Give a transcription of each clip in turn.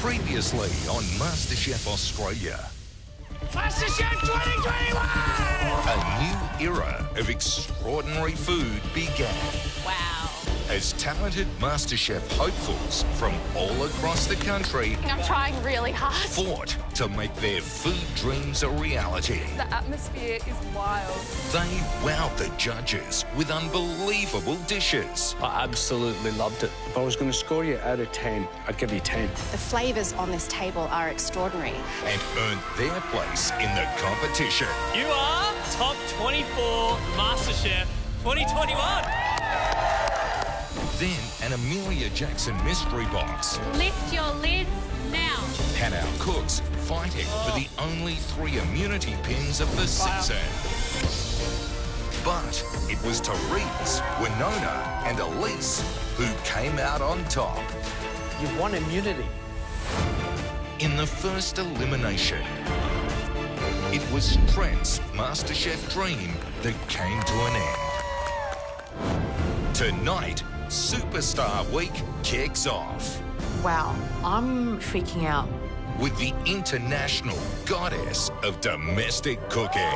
Previously on Masterchef Australia. Masterchef 2021! A new era of extraordinary food began. Wow. As talented Masterchef hopefuls from all across the country I'm trying really hard. fought to make their food dreams a reality. The atmosphere is wild. They wowed the judges with unbelievable dishes. I absolutely loved it. If I was going to score you out of 10, I'd give you 10. The flavours on this table are extraordinary. And earned their place in the competition. You are top 24 Masterchef 2021. Then an Amelia Jackson mystery box Lift your lids now. had our cooks fighting for the only 3 immunity pins of the season. But it was Therese, Winona and Elise who came out on top. You've won immunity. In the first elimination, it was Trent's Masterchef dream that came to an end. Tonight, Superstar Week kicks off Wow, I'm freaking out. with the international goddess of domestic cooking.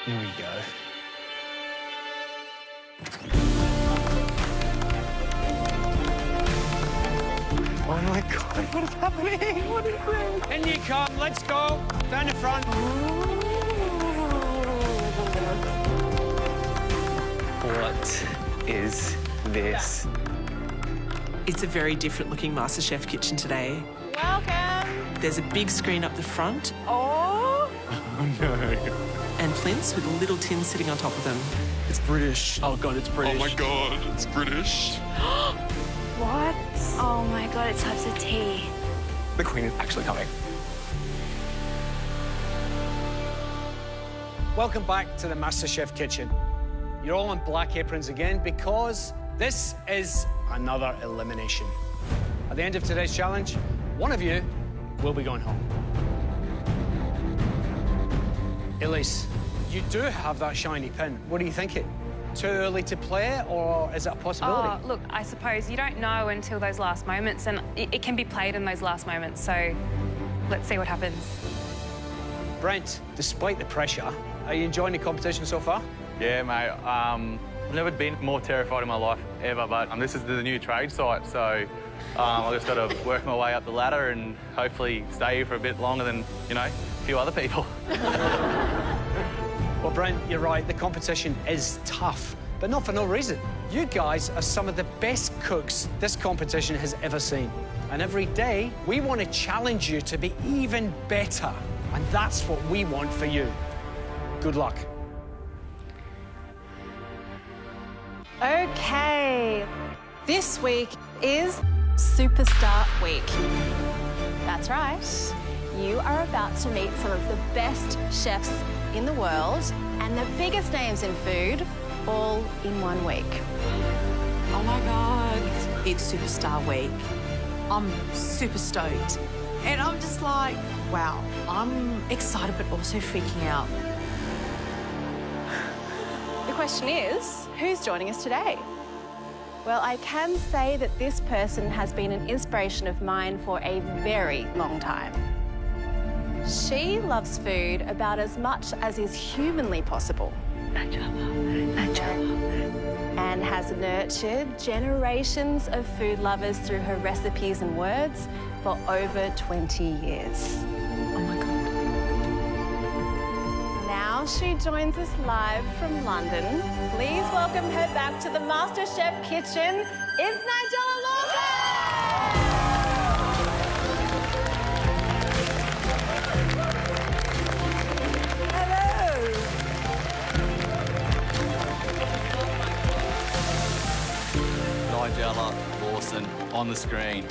Here we go. Oh my God, what is happening? What is this? In you come, let's go. Down the front. What is this? It's a very different looking MasterChef kitchen today. Welcome. There's a big screen up the front Oh. Oh no. and plinths with little tins sitting on top of them. It's British. Oh God, it's British. Oh my God, it's British. What? Oh my God, it's types of tea. The Queen is actually coming. Welcome back to the MasterChef kitchen. You're all in black aprons again because this is another elimination. At the end of today's challenge, one of you will be going home. Elise, you do have that shiny pin. What are you thinking? Too early to play, or is it a possibility? Oh, look, I suppose you don't know until those last moments, and it can be played in those last moments, so let's see what happens. Brent, despite the pressure, are you enjoying the competition so far? Yeah, mate. I've never been more terrified in my life ever, but this is the new trade site, so I've just got to work my way up the ladder and hopefully stay here for a bit longer than, you know, a few other people. Well, Brent, you're right. The competition is tough, but not for no reason. You guys are some of the best cooks this competition has ever seen. And every day, we want to challenge you to be even better. And that's what we want for you. Good luck. Okay, this week is Superstar Week. That's right. You are about to meet some of the best chefs in the world and the biggest names in food all in one week. Oh my God, it's Superstar Week. I'm super stoked. And I'm just like, wow, I'm excited but also freaking out. The question is, who's joining us today? Well, I can say that this person has been an inspiration of mine for a very long time. She loves food about as much as is humanly possible. Najwa. has nurtured generations of food lovers through her recipes and words for over 20 years. Oh my God. Now she joins us live from London. Please welcome her back to the MasterChef kitchen. It's Nigella Lawson! Nigella Lawson on the screen.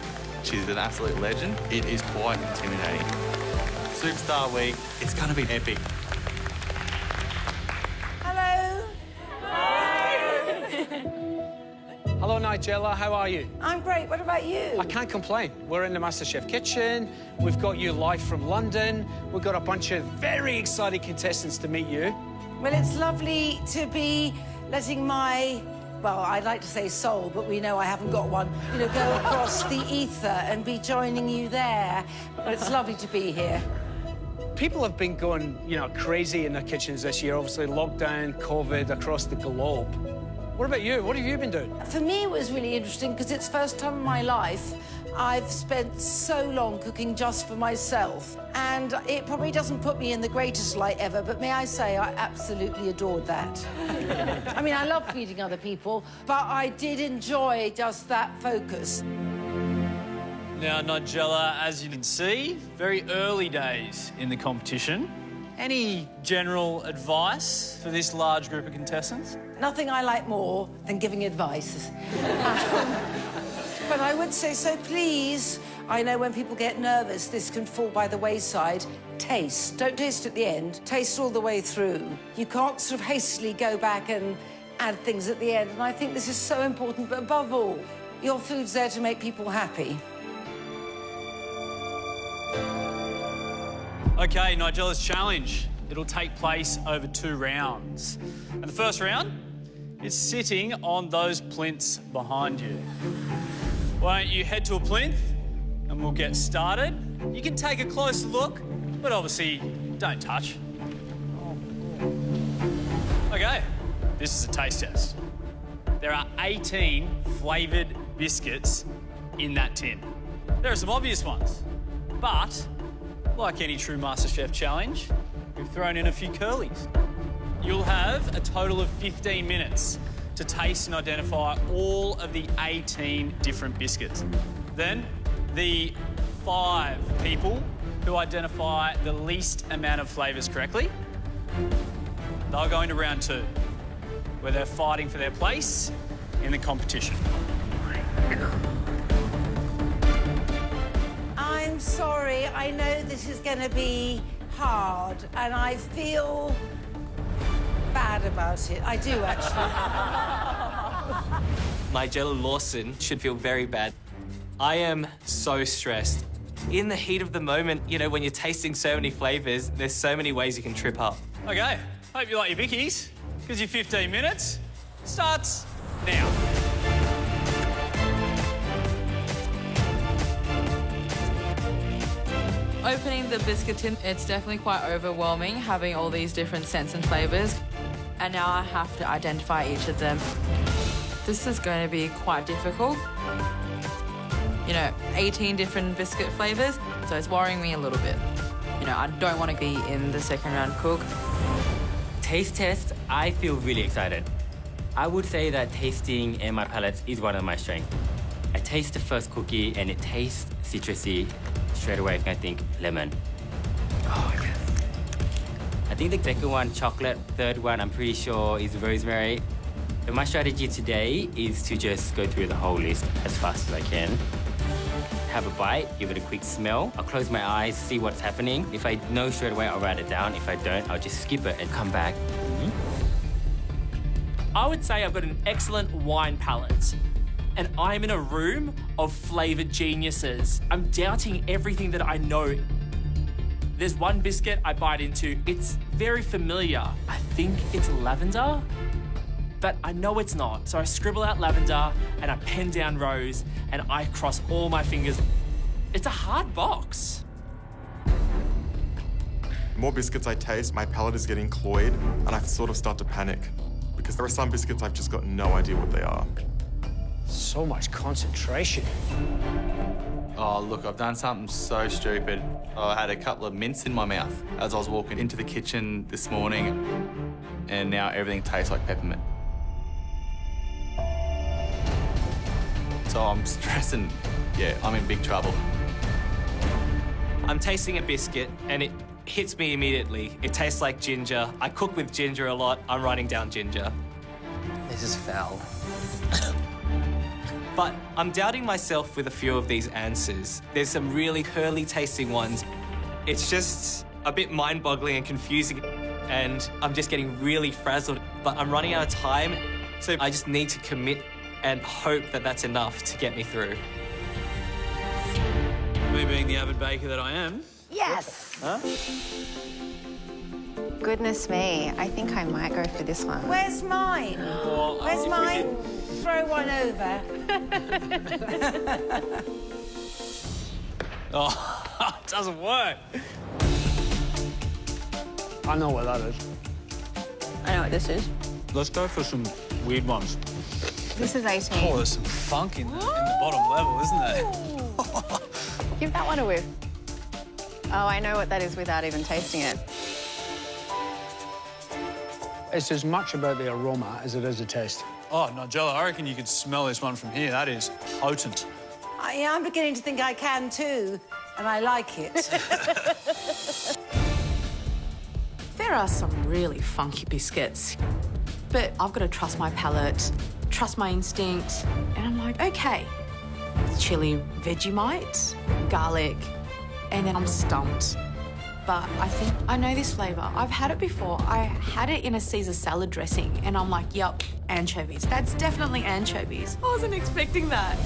She's an absolute legend. It is quite intimidating. Superstar Week, it's going to be epic. Hello. Hello, Nigella. How are you? I'm great. What about you? I can't complain. We're in the MasterChef kitchen. We've got you live from London. We've got a bunch of very excited contestants to meet you. Well, it's lovely to be letting my, well, I'd like to say soul, but we know I haven't got one, you know, go across the ether and be joining you there. But it's lovely to be here. People have been going, crazy in their kitchens this year. Obviously, lockdown, COVID across the globe. What about you? What have you been doing? For me, it was really interesting because it's the first time in my life I've spent so long cooking just for myself. And it probably doesn't put me in the greatest light ever, but may I say I absolutely adored that. I mean, I love feeding other people, but I did enjoy just that focus. Now, Nigella, as you can see, very early days in the competition. Any general advice for this large group of contestants? Nothing I like more than giving advice. But I would say, so please, I know when people get nervous, this can fall by the wayside. Taste. Don't taste at the end. Taste all the way through. You can't sort of hastily go back and add things at the end. And I think this is so important. But above all, your food's there to make people happy. OK, Nigella's challenge. It'll take place over 2 rounds. And the first round is sitting on those plinths behind you. Why don't you head to a plinth and we'll get started. You can take a closer look, but obviously don't touch. OK, this is a taste test. There are 18 flavoured biscuits in that tin. There are some obvious ones, but like any true MasterChef challenge, we've thrown in a few curlies. You'll have a total of 15 minutes to taste and identify all of the 18 different biscuits. Then, the 5 people who identify the least amount of flavours correctly, they'll go into round 2, where they're fighting for their place in the competition. I'm sorry, I know this is going to be hard, and I feel bad about it. I do, actually. Nigella Lawson should feel very bad. I am so stressed. In the heat of the moment, when you're tasting so many flavours, there's so many ways you can trip up. OK, hope you like your bickies, because your 15 minutes starts now. Opening the biscuit tin, it's definitely quite overwhelming having all these different scents and flavours. And now I have to identify each of them. This is going to be quite difficult. 18 different biscuit flavours, so it's worrying me a little bit. I don't want to be in the second round cook. Taste test, I feel really excited. I would say that tasting and my palate is one of my strengths. I taste the first cookie and it tastes citrusy. Straight away, I think lemon. Oh, yes. I think the second one, chocolate. Third one, I'm pretty sure, is rosemary. But my strategy today is to just go through the whole list as fast as I can. Have a bite, give it a quick smell. I'll close my eyes, see what's happening. If I know straight away, I'll write it down. If I don't, I'll just skip it and come back. I would say I've got an excellent wine palate. And I'm in a room of flavoured geniuses. I'm doubting everything that I know. There's one biscuit I bite into. It's very familiar. I think it's lavender, but I know it's not. So I scribble out lavender and I pen down rose and I cross all my fingers. It's a hard box. The more biscuits I taste, my palate is getting cloyed and I sort of start to panic. because there are some biscuits I've just got no idea what they are. So much concentration. Oh, look, I've done something so stupid. I had a couple of mints in my mouth as I was walking into the kitchen this morning, and now everything tastes like peppermint. So I'm stressing. Yeah, I'm in big trouble. I'm tasting a biscuit and it hits me immediately. It tastes like ginger. I cook with ginger a lot. I'm writing down ginger. This is foul. But I'm doubting myself with a few of these answers. There's some really curly tasting ones. It's just a bit mind-boggling and confusing, and I'm just getting really frazzled. But I'm running out of time, so I just need to commit and hope that that's enough to get me through. Me being the avid baker that I am. Yes. Huh? Goodness me, I think I might go for this one. Where's mine? Where's mine? Throw one over. Oh, it doesn't work. I know what that is. I know what this is. Let's go for some weird ones. This is 18. Oh, there's some funk in the bottom level, isn't there? Give that one a whiff. Oh, I know what that is without even tasting it. It's as much about the aroma as it is the taste. Oh, Nigella, I reckon you could smell this one from here. That is potent. Yeah, I'm beginning to think I can too, and I like it. There are some really funky biscuits, but I've got to trust my palate, trust my instinct, and I'm like, okay, chili, Vegemite, garlic, and then I'm stumped. But I think I know this flavour. I've had it before. I had it in a Caesar salad dressing, and I'm like, yup, anchovies. That's definitely anchovies. I wasn't expecting that.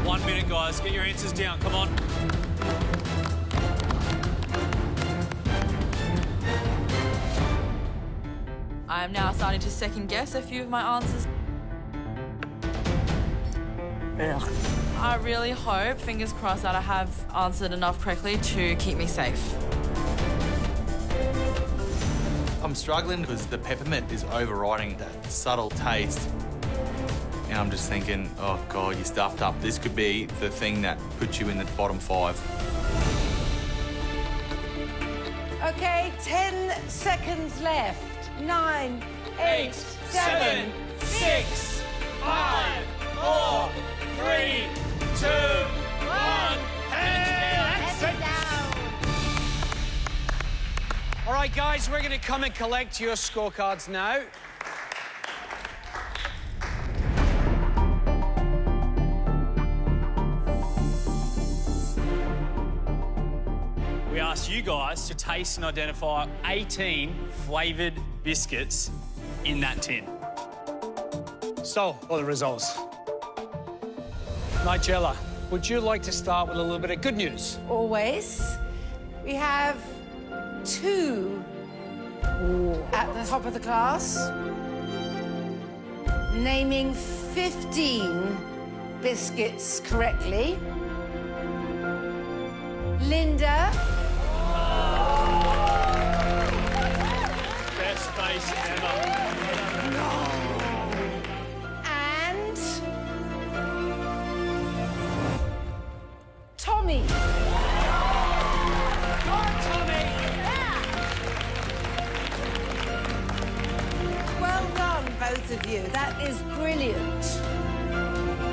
1 minute, guys. Get your answers down. Come on. I am now starting to second guess a few of my answers. Ugh. I really hope, fingers crossed, that I have answered enough correctly to keep me safe. I'm struggling because the peppermint is overriding that subtle taste. And I'm just thinking, oh, God, you stuffed up. This could be the thing that puts you in the bottom 5. OK, 10 seconds left. 9, 8, 7, 6, 5, 4, 3, 2, 1, and sit down. All right, guys, we're going to come and collect your scorecards now. We asked you guys to taste and identify 18 flavoured biscuits in that tin. So, all the results. Nigella, would you like to start with a little bit of good news? Always. We have 2 at the top of the class, naming 15 biscuits correctly. Linda. Best face ever. And Tommy. Well done, both of you. That is brilliant.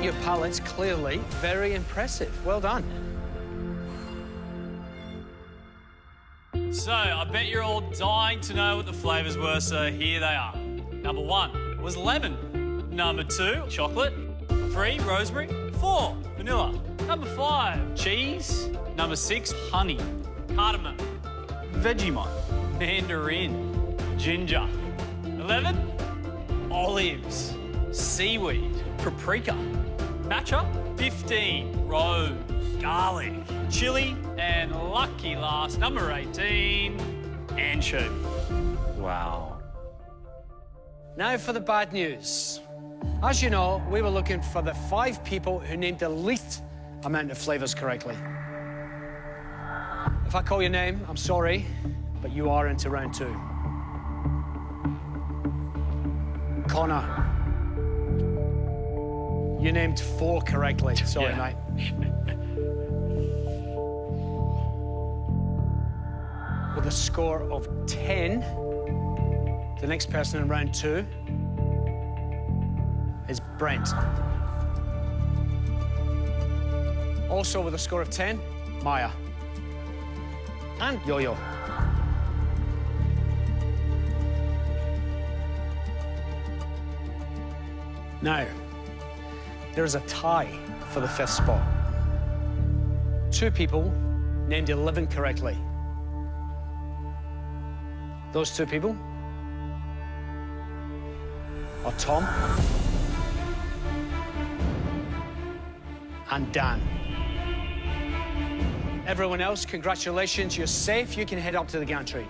Your palate's clearly very impressive. Well done. So, I bet you're all dying to know what the flavours were, so here they are. Number 1 was lemon. Number 2, chocolate. 3, rosemary. 4, vanilla. Number 5, cheese. Number 6, honey. Cardamom. Vegemite. Mandarin. Ginger. 11, olives. Seaweed. Paprika. Matcha. 15, rose. Garlic. Chili. And lucky last, number 18, anchovy. Wow. Now for the bad news. As you know, we were looking for the 5 people who named the least amount of flavours correctly. If I call your name, I'm sorry, but you are into round 2. Connor. You named 4 correctly. Sorry, mate. With a score of 10, the next person in round 2 is Brent. Also with a score of 10, Maya. And Yo-Yo. Now, there's a tie for the 5th spot. 2 people named 11 correctly. Those 2 people are Tom and Dan. Everyone else, congratulations, you're safe. You can head up to the gantry.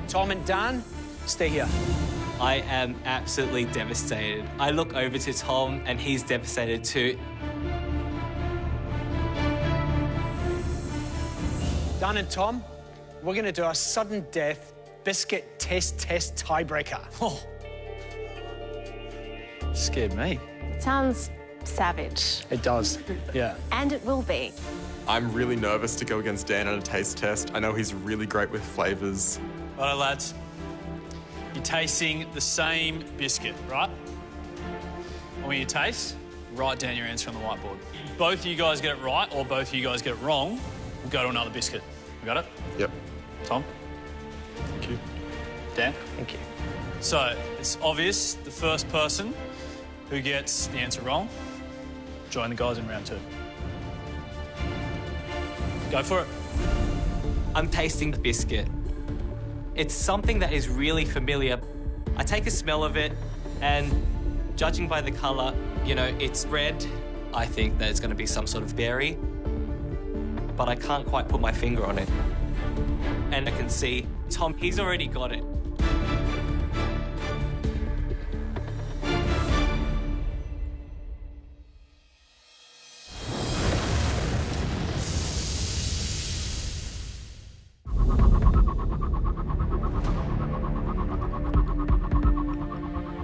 Tom and Dan, stay here. I am absolutely devastated. I look over to Tom and he's devastated too. Dan and Tom, we're gonna do a sudden death biscuit test tiebreaker. Oh. Scared me. Sounds savage. It does, yeah. And it will be. I'm really nervous to go against Dan in a taste test. I know he's really great with flavours. Righto, lads. You're tasting the same biscuit, right? And when you taste, write down your answer on the whiteboard. Both of you guys get it right or both of you guys get it wrong, we'll go to another biscuit. We got it? Yep. Tom? Thank you. Dan? Thank you. So, it's obvious the first person who gets the answer wrong, join the guys in round 2. Go for it. I'm tasting the biscuit. It's something that is really familiar. I take a smell of it and judging by the colour, you know, it's red. I think that it's going to be some sort of berry, but I can't quite put my finger on it. And I can see Tom, he's already got it.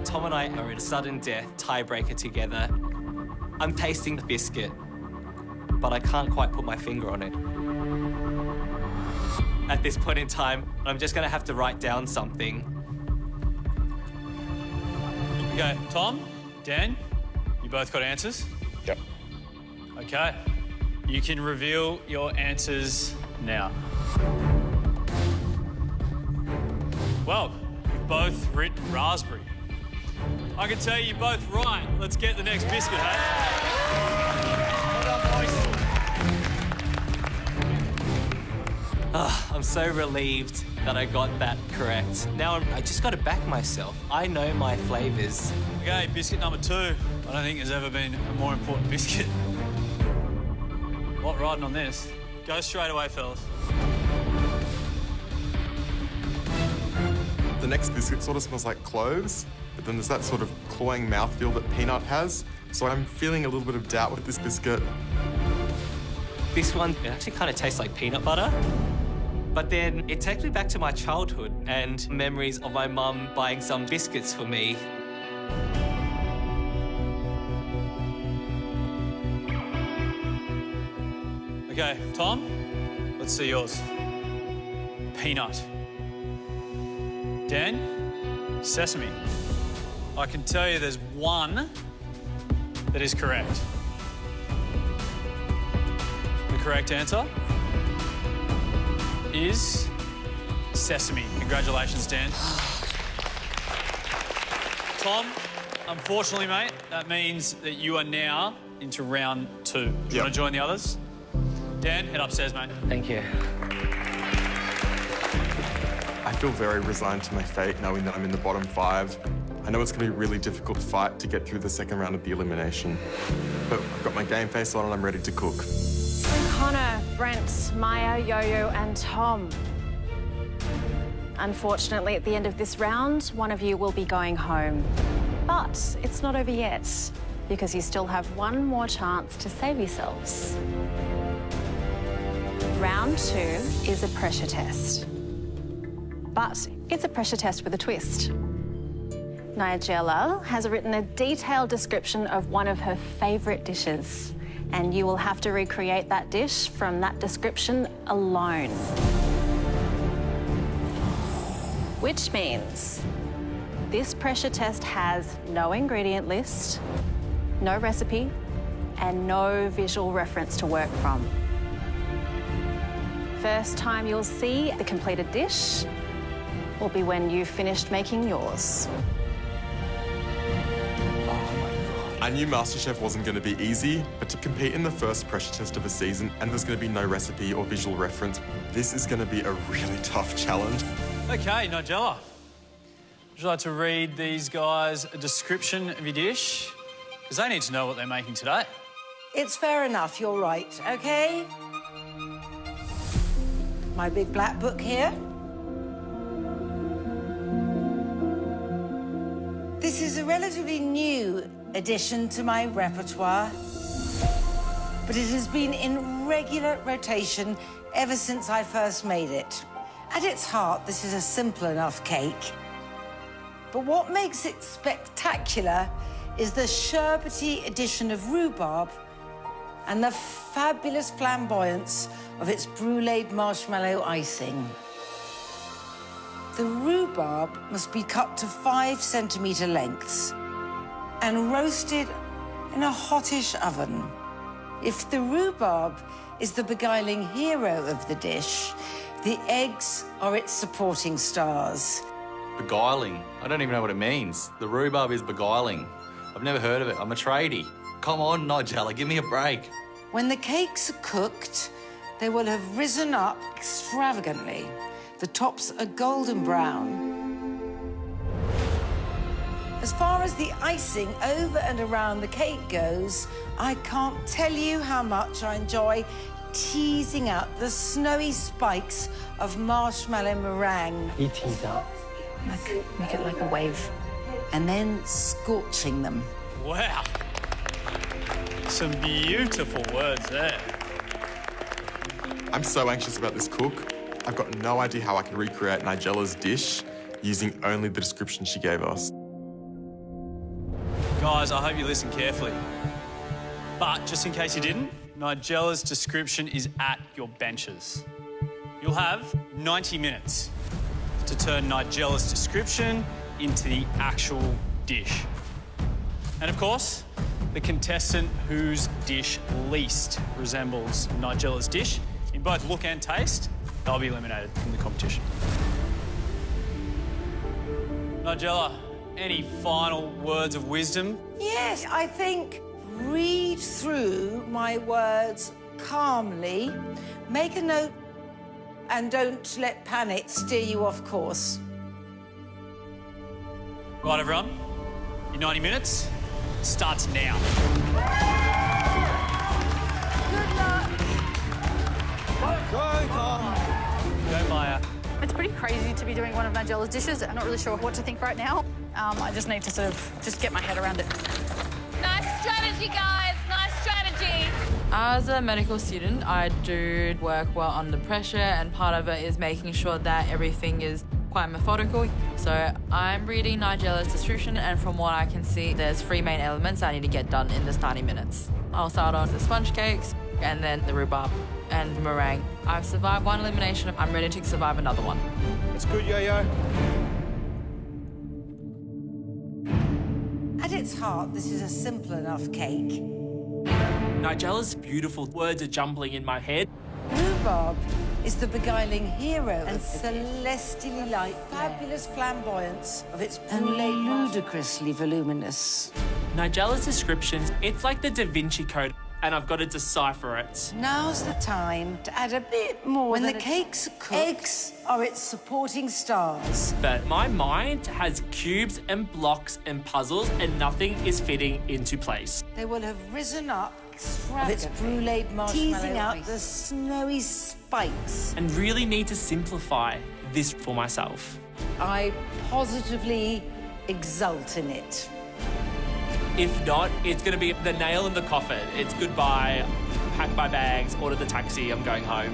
Tom and I are in a sudden death tiebreaker together. I'm tasting the biscuit, but I can't quite put my finger on it. At this point in time, I'm just gonna have to write down something. Okay, Tom, Dan, you both got answers? Yep. Okay. You can reveal your answers now. Well, you've both written raspberry. I can tell you both right. Let's get the next biscuit, hey? I'm so relieved that I got that correct. Now I just got to back myself. I know my flavours. Okay, biscuit number 2. I don't think there's ever been a more important biscuit. A lot riding on this. Go straight away, fellas. The next biscuit sort of smells like cloves, but then there's that sort of cloying mouthfeel that peanut has. So I'm feeling a little bit of doubt with this biscuit. This one, it actually kind of tastes like peanut butter. But then it takes me back to my childhood and memories of my mum buying some biscuits for me. Okay, Tom, let's see yours. Peanut. Dan, sesame. I can tell you there's one that is correct. The correct answer is sesame. Congratulations, Dan. Tom, unfortunately, mate, that means that you are now into round 2. Do you want to join the others? Dan, head upstairs, mate. Thank you. I feel very resigned to my fate knowing that I'm in the bottom 5. I know it's going to be a really difficult fight to get through the second round of the elimination. But I've got my game face on and I'm ready to cook. Connor, Brent, Maya, Yo-Yo and Tom. Unfortunately, at the end of this round, one of you will be going home. But it's not over yet, because you still have one more chance to save yourselves. Round 2 is a pressure test. But it's a pressure test with a twist. Nigella has written a detailed description of one of her favourite dishes, and you will have to recreate that dish from that description alone. Which means this pressure test has no ingredient list, no recipe, and no visual reference to work from. First time you'll see the completed dish will be when you've finished making yours. I knew Masterchef wasn't going to be easy, but to compete in the first pressure test of a season and there's going to be no recipe or visual reference, this is going to be a really tough challenge. Okay, Nigella. Would you like to read these guys a description of your dish? Because they need to know what they're making today. It's fair enough, you're right, OK? My big black book here. This is a relatively new addition to my repertoire, but it has been in regular rotation ever since I first made it. At its heart, this is a simple enough cake. But what makes it spectacular is the sherbety addition of rhubarb and the fabulous flamboyance of its bruleed marshmallow icing. The rhubarb must be cut to 5-centimetre lengths and roasted in a hottish oven. If the rhubarb is the beguiling hero of the dish, the eggs are its supporting stars. Beguiling? I don't even know what it means. The rhubarb is beguiling. I've never heard of it. I'm a tradie. Come on, Nigella, give me a break. When the cakes are cooked, they will have risen up extravagantly. The tops are golden brown. As far as the icing over and around the cake goes, I can't tell you how much I enjoy teasing out the snowy spikes of marshmallow meringue. You tease out. Make it like a wave. And then scorching them. Wow. Some beautiful words there. I'm so anxious about this cook. I've got no idea how I can recreate Nigella's dish using only the description she gave us. Guys, I hope you listened carefully. But just in case you didn't, Nigella's description is at your benches. You'll have 90 minutes to turn Nigella's description into the actual dish. And of course, the contestant whose dish least resembles Nigella's dish in both look and taste, they'll be eliminated from the competition. Nigella, any final words of wisdom? Yes, I think read through my words calmly, make a note, and don't let panic steer you off course. Right, everyone, your 90 minutes starts now. Good luck. Go, Maya. It's pretty crazy to be doing one of Nigella's dishes. I'm not really sure what to think right now. I just need to sort of just get my head around it. Nice strategy, guys. Nice strategy. As a medical student, I do work well under pressure, and part of it is making sure that everything is quite methodical. So I'm reading Nigella's description, and from what I can see, there's 3 main elements I need to get done in this 90 minutes. I'll start on the sponge cakes, and then the rhubarb and the meringue. I've survived one elimination. I'm ready to survive another one. That's good, Yo-Yo. At its heart, this is a simple enough cake. Nigella's beautiful words are jumbling in my head. Rhubarb is the beguiling hero and celestially light, fabulous flamboyance of its brulee, ludicrously voluminous. Nigella's descriptions, it's like the Da Vinci Code, and I've got to decipher it. Now's the time to add a bit more. When the cakes are cooked, eggs are its supporting stars. But my mind has cubes and blocks and puzzles, and nothing is fitting into place. They will have risen up of its bruleed marshmallow, teasing out the snowy spikes. And really need to simplify this for myself. I positively exult in it. If not, it's going to be the nail in the coffin. It's goodbye, pack my bags, order the taxi, I'm going home.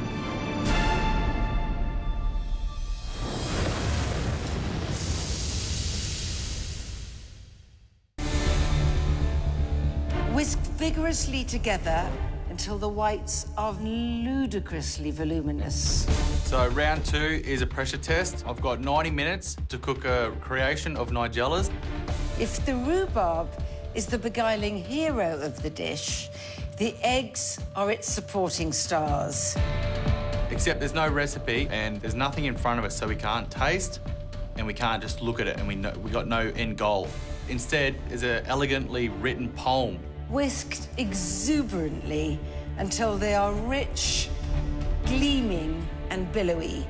Whisk vigorously together until the whites are ludicrously voluminous. So round 2 is a pressure test. I've got 90 minutes to cook a creation of Nigellas. If the rhubarb is the beguiling hero of the dish, the eggs are its supporting stars. Except there's no recipe and there's nothing in front of us, so we can't taste and we can't just look at it and we got no end goal. Instead, is an elegantly written poem. Whisked exuberantly until they are rich, gleaming and billowy.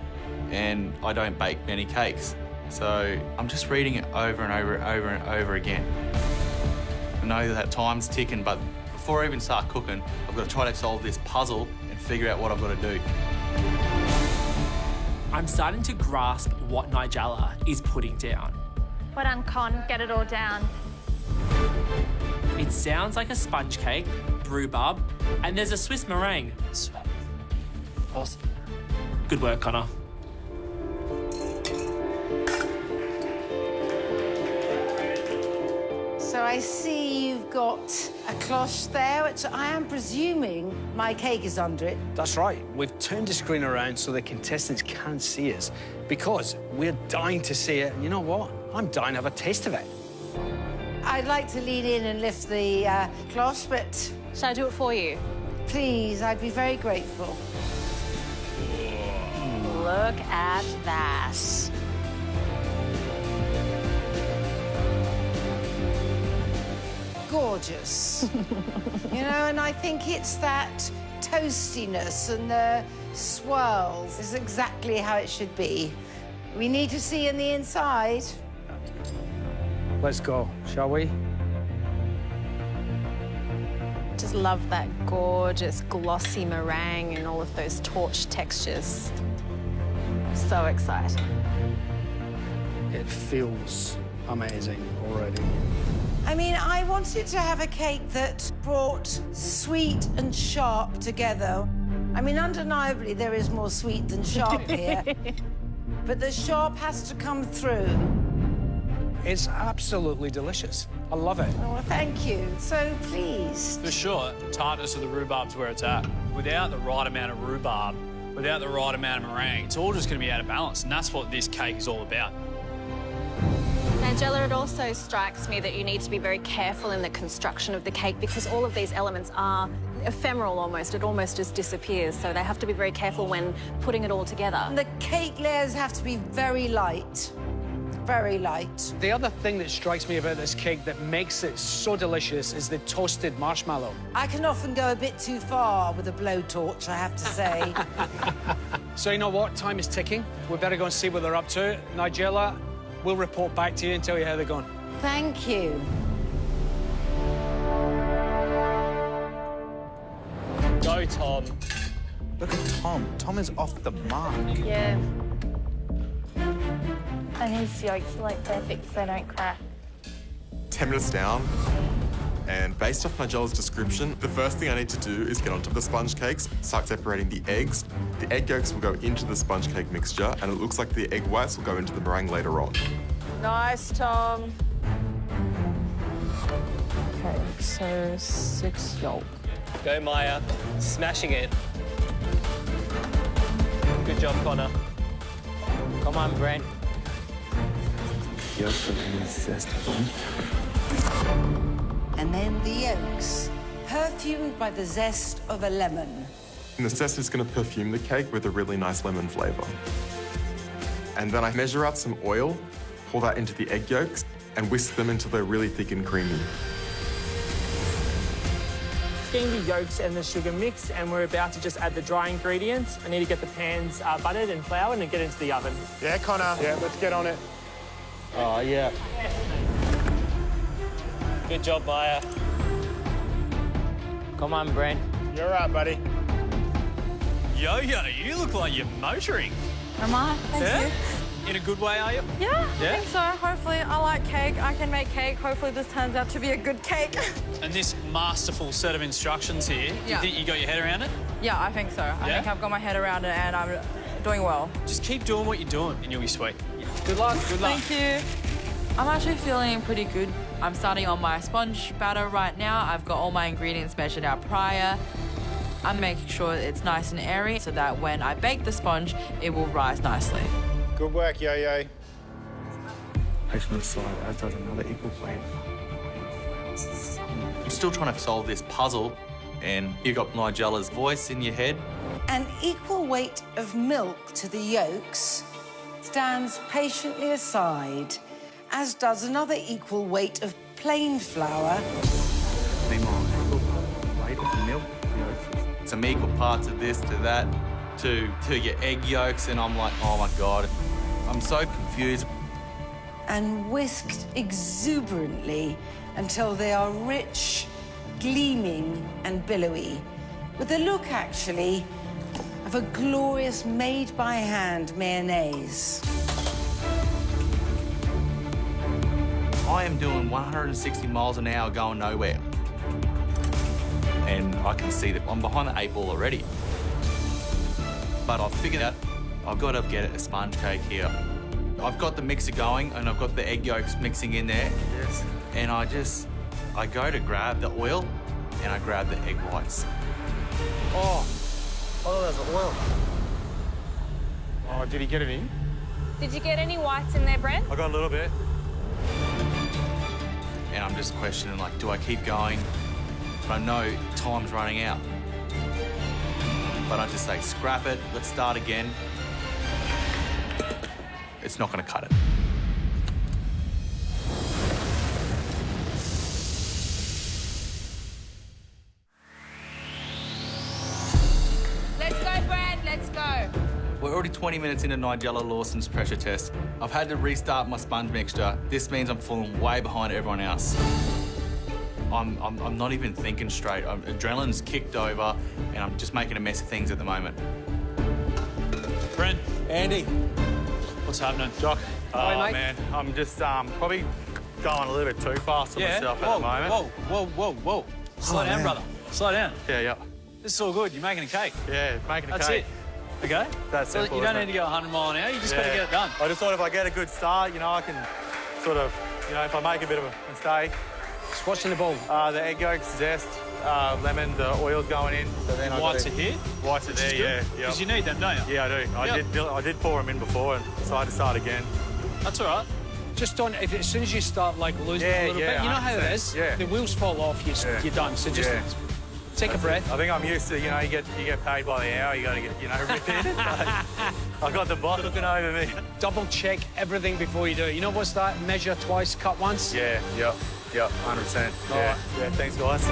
And I don't bake many cakes, so I'm just reading it over and over and over and over again. I know that time's ticking, but before I even start cooking, I've got to try to solve this puzzle and figure out what I've got to do. I'm starting to grasp what Nigella is putting down. Well done, Con. Get it all down. It sounds like a sponge cake, rhubarb, and there's a Swiss meringue. Awesome. Good work, Connor. So I see you've got a cloche there, which I am presuming my cake is under it. That's right. We've turned the screen around so the contestants can't see us because we're dying to see it. And you know what? I'm dying to have a taste of it. I'd like to lean in and lift the cloche, but... Shall I do it for you? Please, I'd be very grateful. Look at that. Gorgeous. You know, and I think it's that toastiness and the swirls is exactly how it should be. We need to see in the inside. Let's go, shall we? Just love that gorgeous glossy meringue and all of those torch textures. So exciting. It feels amazing already. I mean, I wanted to have a cake that brought sweet and sharp together. I mean, undeniably, there is more sweet than sharp here. But the sharp has to come through. It's absolutely delicious. I love it. Oh, well, thank you. So pleased. For sure, the tartness of the rhubarb's where it's at. Without the right amount of rhubarb, without the right amount of meringue, it's all just going to be out of balance, and that's what this cake is all about. Nigella, it also strikes me that you need to be very careful in the construction of the cake because all of these elements are ephemeral almost. It almost just disappears, so they have to be very careful when putting it all together. And the cake layers have to be very light. Very light. The other thing that strikes me about this cake that makes it so delicious is the toasted marshmallow. I can often go a bit too far with a blowtorch, I have to say. So you know what? Time is ticking. We better go and see what they're up to. Nigella, we'll report back to you and tell you how they're going. Thank you. Go, Tom. Look at Tom. Tom is off the mark. Yeah. And his yolks are like perfect so they don't crack. 10 minutes down, and based off Nigella's description, the first thing I need to do is get onto the sponge cakes, start separating the eggs. The egg yolks will go into the sponge cake mixture, and it looks like the egg whites will go into the meringue later on. Nice, Tom. Okay, so 6 yolk. Go, Maya. Smashing it. Good job, Connor. Come on, Brent. And then the yolks, perfumed by the zest of a lemon. And the zest is going to perfume the cake with a really nice lemon flavour. And then I measure out some oil, pour that into the egg yolks, and whisk them until they're really thick and creamy. Getting the yolks and the sugar mixed, and we're about to just add the dry ingredients. I need to get the pans buttered and floured and get into the oven. Yeah, Connor. Yeah, let's get on it. Oh, yeah. Good job, Maya. Come on, Brent. You're right, buddy. Yo-Yo, you look like you're motoring. Am I? Thank you. In a good way, are you? Yeah, Yeah? I think so. Hopefully, I like cake. I can make cake. Hopefully, this turns out to be a good cake. And this masterful set of instructions here, do you Yeah. think you got your head around it? Yeah, I think so. I think I've got my head around it and I'm doing well. Just keep doing what you're doing and you'll be sweet. Good luck. Good luck. Thank you. I'm actually feeling pretty good I'm starting on my sponge batter right now. I've got all my ingredients measured out prior. I'm making sure it's nice and airy so that when I bake the sponge, it will rise nicely. Good work, Yo-Yo. Place on the side, as does another equal weight. I'm still trying to solve this puzzle, and you've got Nigella's voice in your head. An equal weight of milk to the yolks stands patiently aside, as does another equal weight of plain flour. Weight of milk. Some equal parts of this to that, to your egg yolks, and I'm like, oh my God. I'm so confused. And whisked exuberantly until they are rich, gleaming and billowy, with a look, actually, of a glorious made-by-hand mayonnaise. I am doing 160 miles an hour going nowhere. And I can see that I'm behind the 8 ball already. But I've figured out I've got to get a sponge cake here. I've got the mixer going and I've got the egg yolks mixing in there. Yes. And I go to grab the oil and I grab the egg whites. Oh, there's oil. Oh, did he get it in? Did you get any whites in there, Brent? I got a little bit. And I'm just questioning, like, do I keep going? But I know time's running out. But I just say, scrap it, let's start again. It's not going to cut it. Let's go, Brad, let's go. We're already 20 minutes into Nigella Lawson's pressure test. I've had to restart my sponge mixture. This means I'm falling way behind everyone else. I'm not even thinking straight. Adrenaline's kicked over, and I'm just making a mess of things at the moment. Brent. Andy. What's happening? Jock. Hi, mate. Man, I'm just probably going a little bit too fast on myself at the moment. Whoa. Slow down, brother. Slow down. Yeah. This is all good. You're making a cake. Yeah, making a That's cake. it. Okay? That's so simple, you don't isn't need to go 100 mile an hour. You just got to get it done. I just thought if I get a good start, I can sort of, if I make a bit of a mistake. Just watching the ball. The egg yolks, zest, lemon, the oil's going in. So then Whites are here? Whites are there, yeah. Because you need them, don't you? Yeah, I do. I did pour them in before, and so I had to start again. That's all right. Just don't, as soon as you start losing a little bit, you know how it is? Yeah. The wheels fall off, you're done. So just take a breath. I think I'm used to, you get paid by the hour, you got to get, ripped in. I've got the boss looking over me. Double check everything before you do it. You know what's that? Measure twice, cut once? Yeah, 100%. Yeah, thanks, guys.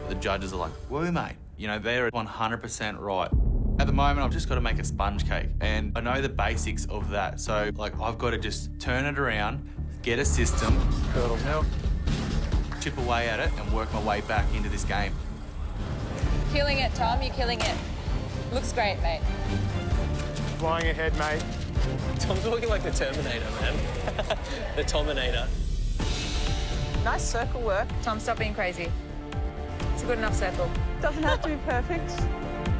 The judges are like, whoa, mate. They're 100% right. At the moment, I've just got to make a sponge cake, and I know the basics of that. So, I've got to just turn it around, get a system, curdle milk, chip away at it, and work my way back into this game. Killing it, Tom, you're killing it. Looks great, mate. Flying ahead, mate. Tom's looking like the Terminator, man. The Tominator. Nice circle work. Tom, stop being crazy. It's a good enough circle. Doesn't have to be perfect.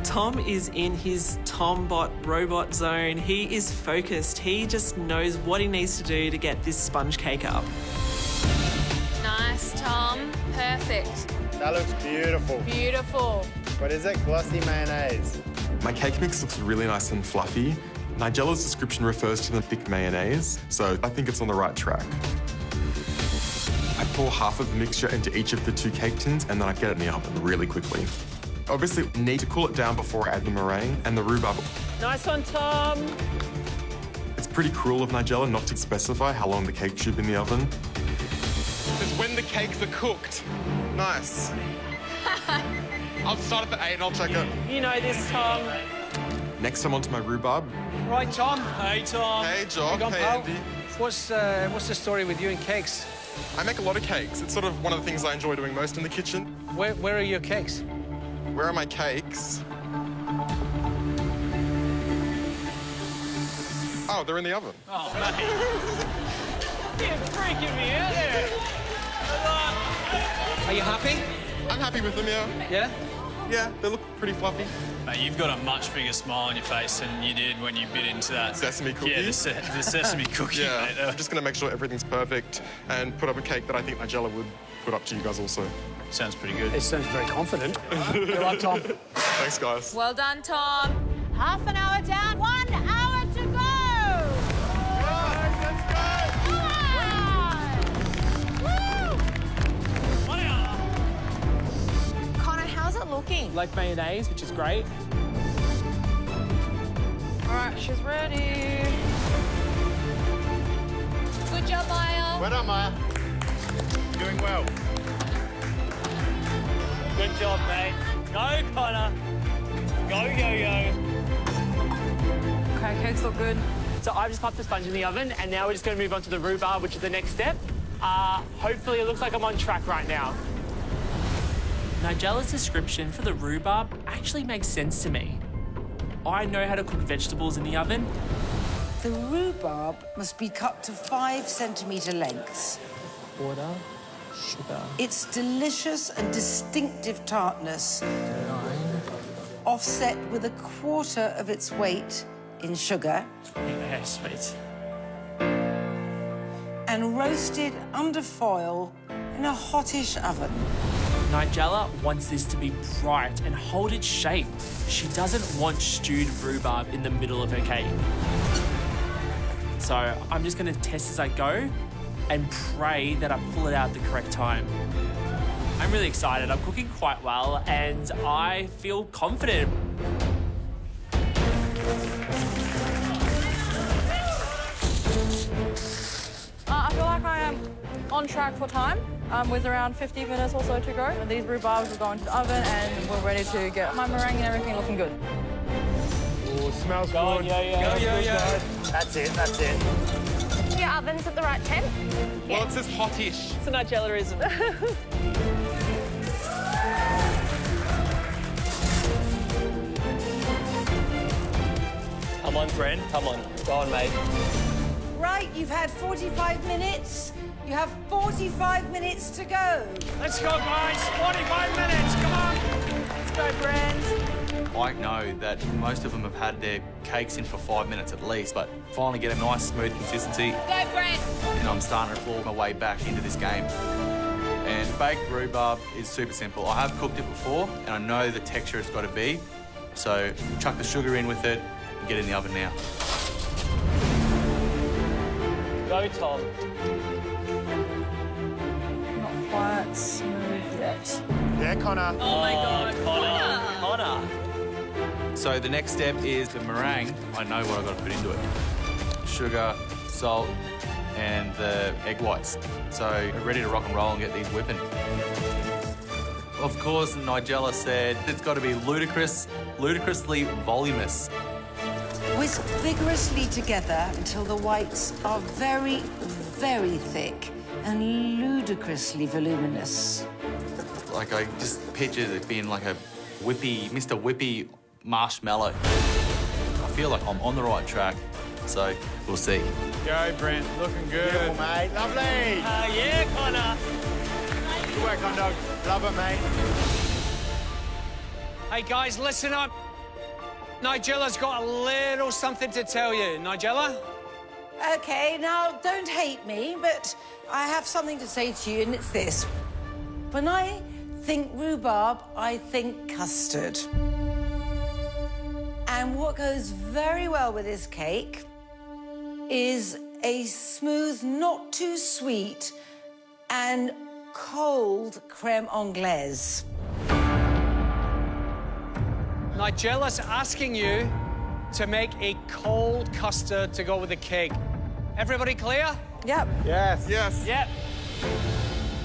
Tom is in his Tombot robot zone. He is focused. He just knows what he needs to do to get this sponge cake up. Nice, Tom. Perfect. That looks beautiful. Beautiful. What is it? Glossy mayonnaise. My cake mix looks really nice and fluffy. Nigella's description refers to the thick mayonnaise, so I think it's on the right track. I pour half of the mixture into each of the 2 cake tins, and then I get it in the oven really quickly. Obviously, need to cool it down before I add the meringue and the rhubarb. Nice one, Tom. It's pretty cruel of Nigella not to specify how long the cake should be in the oven. It's when the cakes are cooked. Nice. I'll start at the 8 and I'll check it. You know this, Tom. Next, I'm onto my rhubarb. Right, Tom. Hey, Tom. Hey, Jock. Hey, Hey, pal. Andy. What's the story with you and cakes? I make a lot of cakes. It's sort of one of the things I enjoy doing most in the kitchen. Where are your cakes? Where are my cakes? Oh, they're in the oven. Oh, mate. You're freaking me out there. Are you happy? I'm happy with them, yeah. Yeah? Yeah, they look pretty fluffy. Mate, you've got a much bigger smile on your face than you did when you bit into that Sesame cookie? Yeah, the sesame cookie, Yeah, mate. I'm just going to make sure everything's perfect and put up a cake that I think Nigella would put up to you guys also. Sounds pretty good. It sounds very confident. Good luck, Tom. Thanks, guys. Well done, Tom. Half an hour down, 1 hour to go. Connor, how's it looking? Like mayonnaise, which is great. All right, she's ready. Good job, Maya. Well done, Maya. Doing well. Good job, mate. Go, Connor. Go, yo-yo. Okay, cakes look good. So I've just popped the sponge in the oven, and now we're just going to move on to the rhubarb, which is the next step. Hopefully, it looks like I'm on track right now. Nigella's description for the rhubarb actually makes sense to me. I know how to cook vegetables in the oven. The rhubarb must be cut to 5 centimetre lengths. Water, sugar. Its delicious and distinctive tartness, offset with 1/4 of its weight in sugar, Yeah, sweet. and roasted under foil in a hottish oven. Nigella wants this to be bright and hold its shape. She doesn't want stewed rhubarb in the middle of her cake. So I'm just going to test as I go and pray that I pull it out at the correct time. I'm really excited. I'm cooking quite well and I feel confident. I feel like I am on track for time, with around 50 minutes or so to go. These rhubarbs will go into the oven and we're ready to get my meringue and everything looking good. Oh, smells Go, good. yo-yo. Go, yo-yo. That's it, that's it. Your oven's at the right temp? Well, it says hottish. It's a Nigellaism. Come on, Bren. Come on. Go on, mate. Right, you've had 45 minutes. You have 45 minutes to go. Let's go, guys. 45 minutes. Come on. Let's go, Brent. I know that most of them have had their cakes in for 5 minutes at least, but finally get a nice smooth consistency. Go, Brent. And I'm starting to claw my way back into this game. And baked rhubarb is super simple. I have cooked it before, and I know the texture it's got to be. So chuck the sugar in with it and get it in the oven now. Go, Tom. Not quite smooth yet. Yeah, Connor. Oh, my God. Connor. So the next step is the meringue. I know what I've got to put into it. Sugar, salt, and the egg whites. So we're ready to rock and roll and get these whipping. Of course, Nigella said it's got to be ludicrously voluminous. Whisk vigorously together until the whites are very, very thick and ludicrously voluminous. Like I just pictured it being like a whippy, Mr. Whippy marshmallow. I feel like I'm on the right track, so we'll see. Go, Brent. Looking good. Beautiful, mate. Lovely. Yeah, Connor. Good work, hot dog. Love it, mate. Hey, guys, listen up. Nigella's got a little something to tell you. Nigella? OK, now, don't hate me, but I have something to say to you, and it's this. When I think rhubarb, I think custard. And what goes very well with this cake is a smooth, not too sweet, and cold creme anglaise. Nigella's asking you to make a cold custard to go with the cake. Everybody clear? Yep. Yes. Yes. Yep.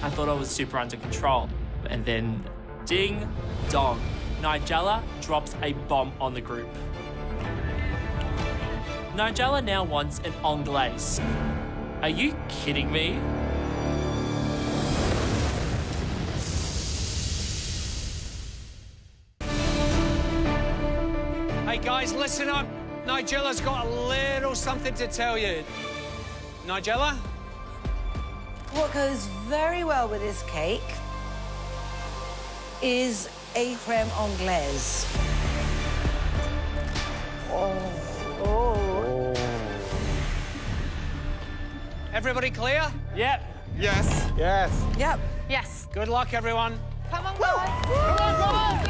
I thought I was super under control. And then, ding dong, Nigella drops a bomb on the group. Nigella now wants an anglaise. Are you kidding me? Hey, guys, listen up. Nigella's got a little something to tell you. Nigella? What goes very well with this cake is a creme anglaise. Everybody clear? Yep. Yes. Yes. Yep. Yes. Good luck, everyone. Come on, guys.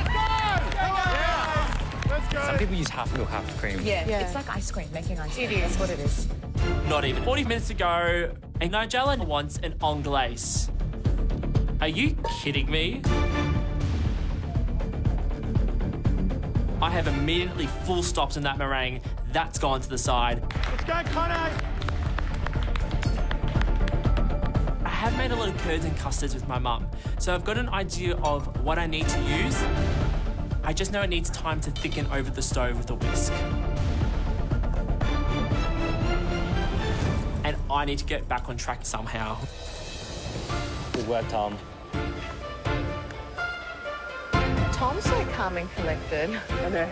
Let's go. Some people use half milk, half cream. Yeah. It's like ice cream, making ice cream. It is. That's what it is. Not even. 40 minutes ago, and Nigella wants an anglaise. Are you kidding me? I have immediately full stops in that meringue. That's gone to the side. Let's go, Connor. I have made a lot of curds and custards with my mum, so I've got an idea of what I need to use. I just know it needs time to thicken over the stove with a whisk. And I need to get back on track somehow. Good work, Tom. Tom's so calm and collected. I know.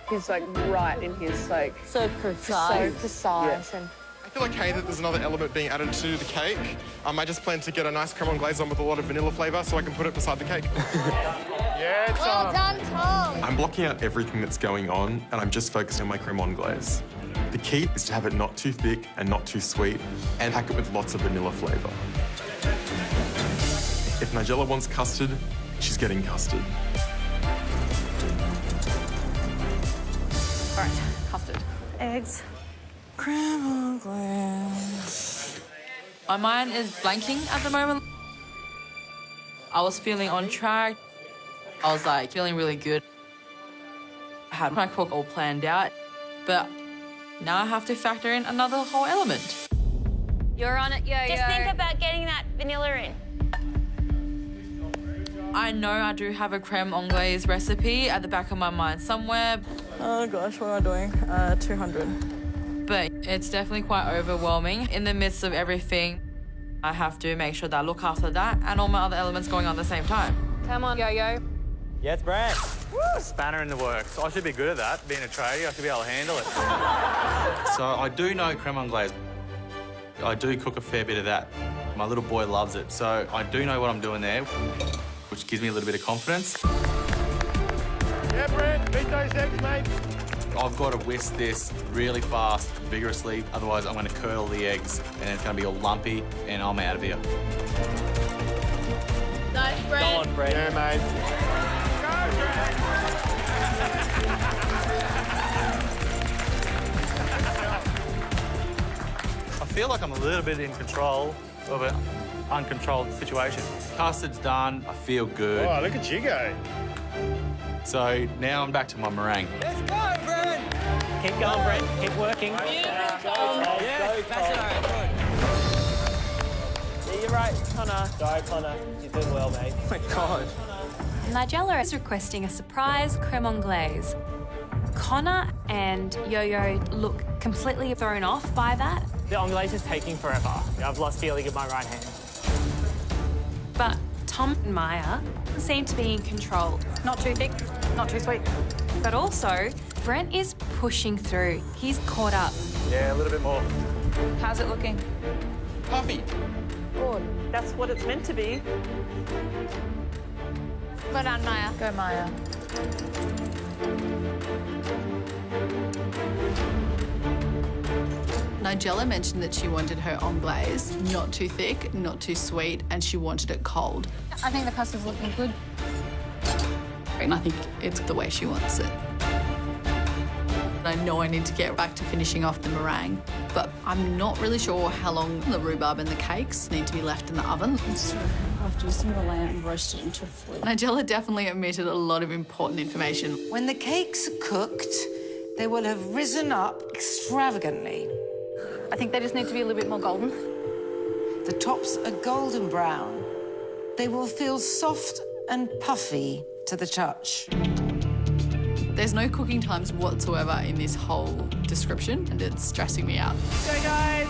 He's like right in his like So precise. so precise and I feel okay that there's another element being added to the cake. I just plan to get a nice creme anglaise on with a lot of vanilla flavour so I can put it beside the cake. Yeah, Tom. well done, Tom. I'm blocking out everything that's going on and I'm just focusing on my creme anglaise. The key is to have it not too thick and not too sweet and pack it with lots of vanilla flavour. If Nigella wants custard, she's getting custard. All right, custard. Eggs. Creme anglaise. My mind is blanking at the moment. I was feeling on track. I was like feeling really good. I had my cook all planned out, but now I have to factor in another whole element. You're on it, Yo-Yo. Just think about getting that vanilla in. I know I do have a creme anglaise recipe at the back of my mind somewhere. Oh gosh, what am I doing? 200. But it's definitely quite overwhelming. In the midst of everything, I have to make sure that I look after that and all my other elements going on at the same time. Come on, Yo-Yo. Yes, Brad. Spanner in the works. I should be good at that. Being a tradie, I should be able to handle it. So I do know creme anglaise. I do cook a fair bit of that. My little boy loves it. So I do know what I'm doing there, which gives me a little bit of confidence. Yeah, Brent, beat those eggs, mate. I've got to whisk this really fast, vigorously, otherwise I'm going to curdle the eggs and it's going to be all lumpy and I'm out of here. Nice, Go Brent. on, Brad. Yeah, mate. Go, Brent. I feel like I'm a little bit in control of an uncontrolled situation. Custard's done, I feel good. Oh, look at you go. So now I'm back to my meringue. Let's go, Brad. Keep going, Brad. Keep working. Go, Tom. Yeah, Go, Tom. Yeah, you're right, Connor. Go, Connor. You're doing well, mate. Oh, my God. Nigella is requesting a surprise creme anglaise. Connor and Yo-Yo look completely thrown off by that. The anglaise is taking forever. I've lost feeling in my right hand. But Tom and Maya seem to be in control. Not too thick, not too sweet. But also, Brent is pushing through. He's caught up. Yeah, a little bit more. How's it looking? Puffy. Good. That's what it's meant to be. Well done, Maya. Go, Maya. Nigella mentioned that she wanted her anglaise not too thick, not too sweet, and she wanted it cold. I think the custard's looking good. And I think it's the way she wants it. I know I need to get back to finishing off the meringue, but I'm not really sure how long the rhubarb and the cakes need to be left in the oven. I've just going to lay it and roast it into fruit. Nigella definitely omitted a lot of important information. When the cakes are cooked, they will have risen up extravagantly. I think they just need to be a little bit more golden. The tops are golden brown. They will feel soft and puffy to the touch. There's no cooking times whatsoever in this whole description, and it's stressing me out. Go, guys!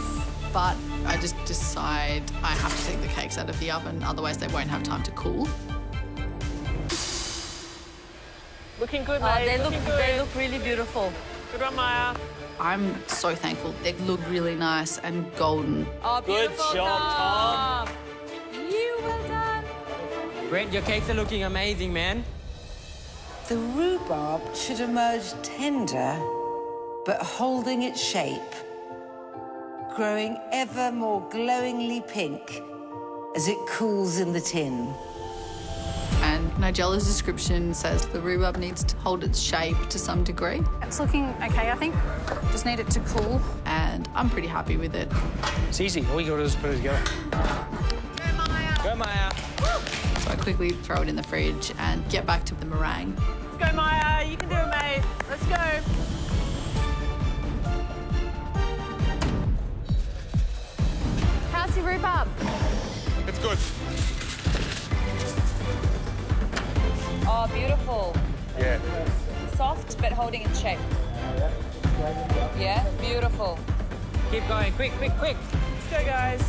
But I just decide I have to take the cakes out of the oven, otherwise they won't have time to cool. Looking good, mate. They look really beautiful. Good one, Maya. I'm so thankful. They look really nice and golden. Oh, Good job, Tom. You well done. Brent, your cakes are looking amazing, man. The rhubarb should emerge tender, but holding its shape, growing ever more glowingly pink as it cools in the tin. And Nigella's description says the rhubarb needs to hold its shape to some degree. It's looking okay, I think. Just need it to cool. And I'm pretty happy with it. It's easy. All you got to do is put it together. Go, Maya. So I quickly throw it in the fridge and get back to the meringue. Let's go, Maya. You can do it, mate. Let's go. How's your rhubarb? It's good. Oh, beautiful. Yeah. Soft, but holding its shape. Yeah, beautiful. Keep going. Quick, quick, quick. Let's go, guys.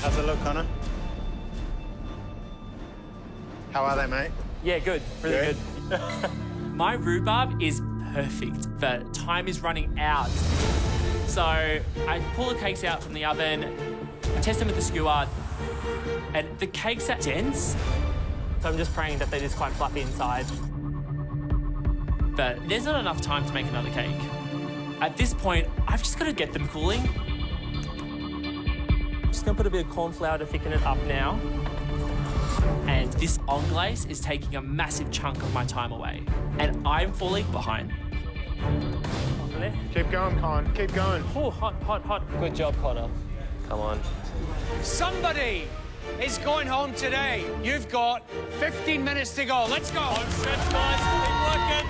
How's it look, Connor? How are they, mate? Yeah, good. Really good. My rhubarb is perfect, but time is running out. So I pull the cakes out from the oven, test them with the skewer, and the cakes are dense. So I'm just praying that they're just quite fluffy inside. But there's not enough time to make another cake. At this point, I've just got to get them cooling. Just gonna put a bit of corn flour to thicken it up now. And this anglaise is taking a massive chunk of my time away. And I'm falling behind. Keep going, Con. Keep going. Oh, hot, hot, hot. Good job, Connor. Come on. Somebody is going home today. You've got 15 minutes to go. Let's go. Home stretch, guys. Keep working.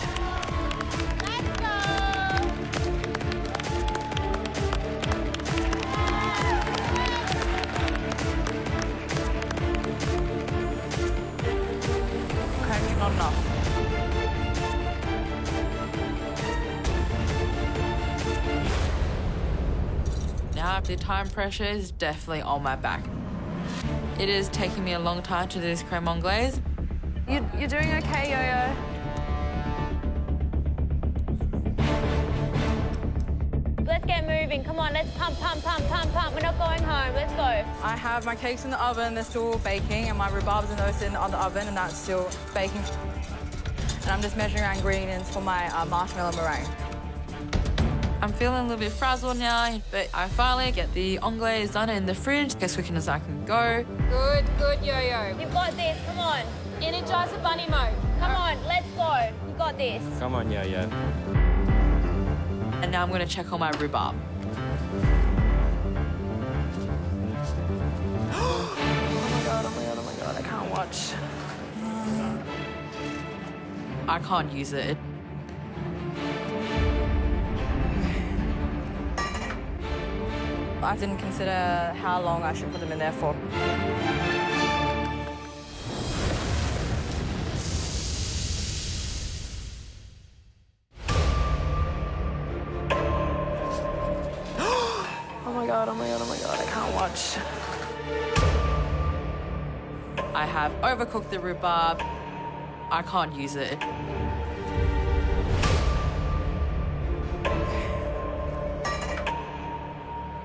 Okay, not enough. Now the time pressure is definitely on my back. It is taking me a long time to do this creme anglaise. You're doing okay, Yo-Yo. Let's get moving. Come on, let's pump, pump, pump, pump, pump. We're not going home. Let's go. I have my cakes in the oven, they're still baking, and my rhubarbs and those in the other oven, and that's still baking. And I'm just measuring our ingredients for my marshmallow meringue. I'm feeling a little bit frazzled now, but I finally get the anglaise done in the fridge as quick as I can go. Good, good, Yo-Yo. You've got this. Come on. Energize the bunny mode. Come on, let's go. You got this. Come on, Yo-Yo. And now I'm going to check on my rhubarb. Oh my god, oh my god, oh my god, I can't watch. I can't use it. I didn't consider how long I should put them in there for. Oh my god, oh my god, oh my god, I can't watch. I have overcooked the rhubarb. I can't use it.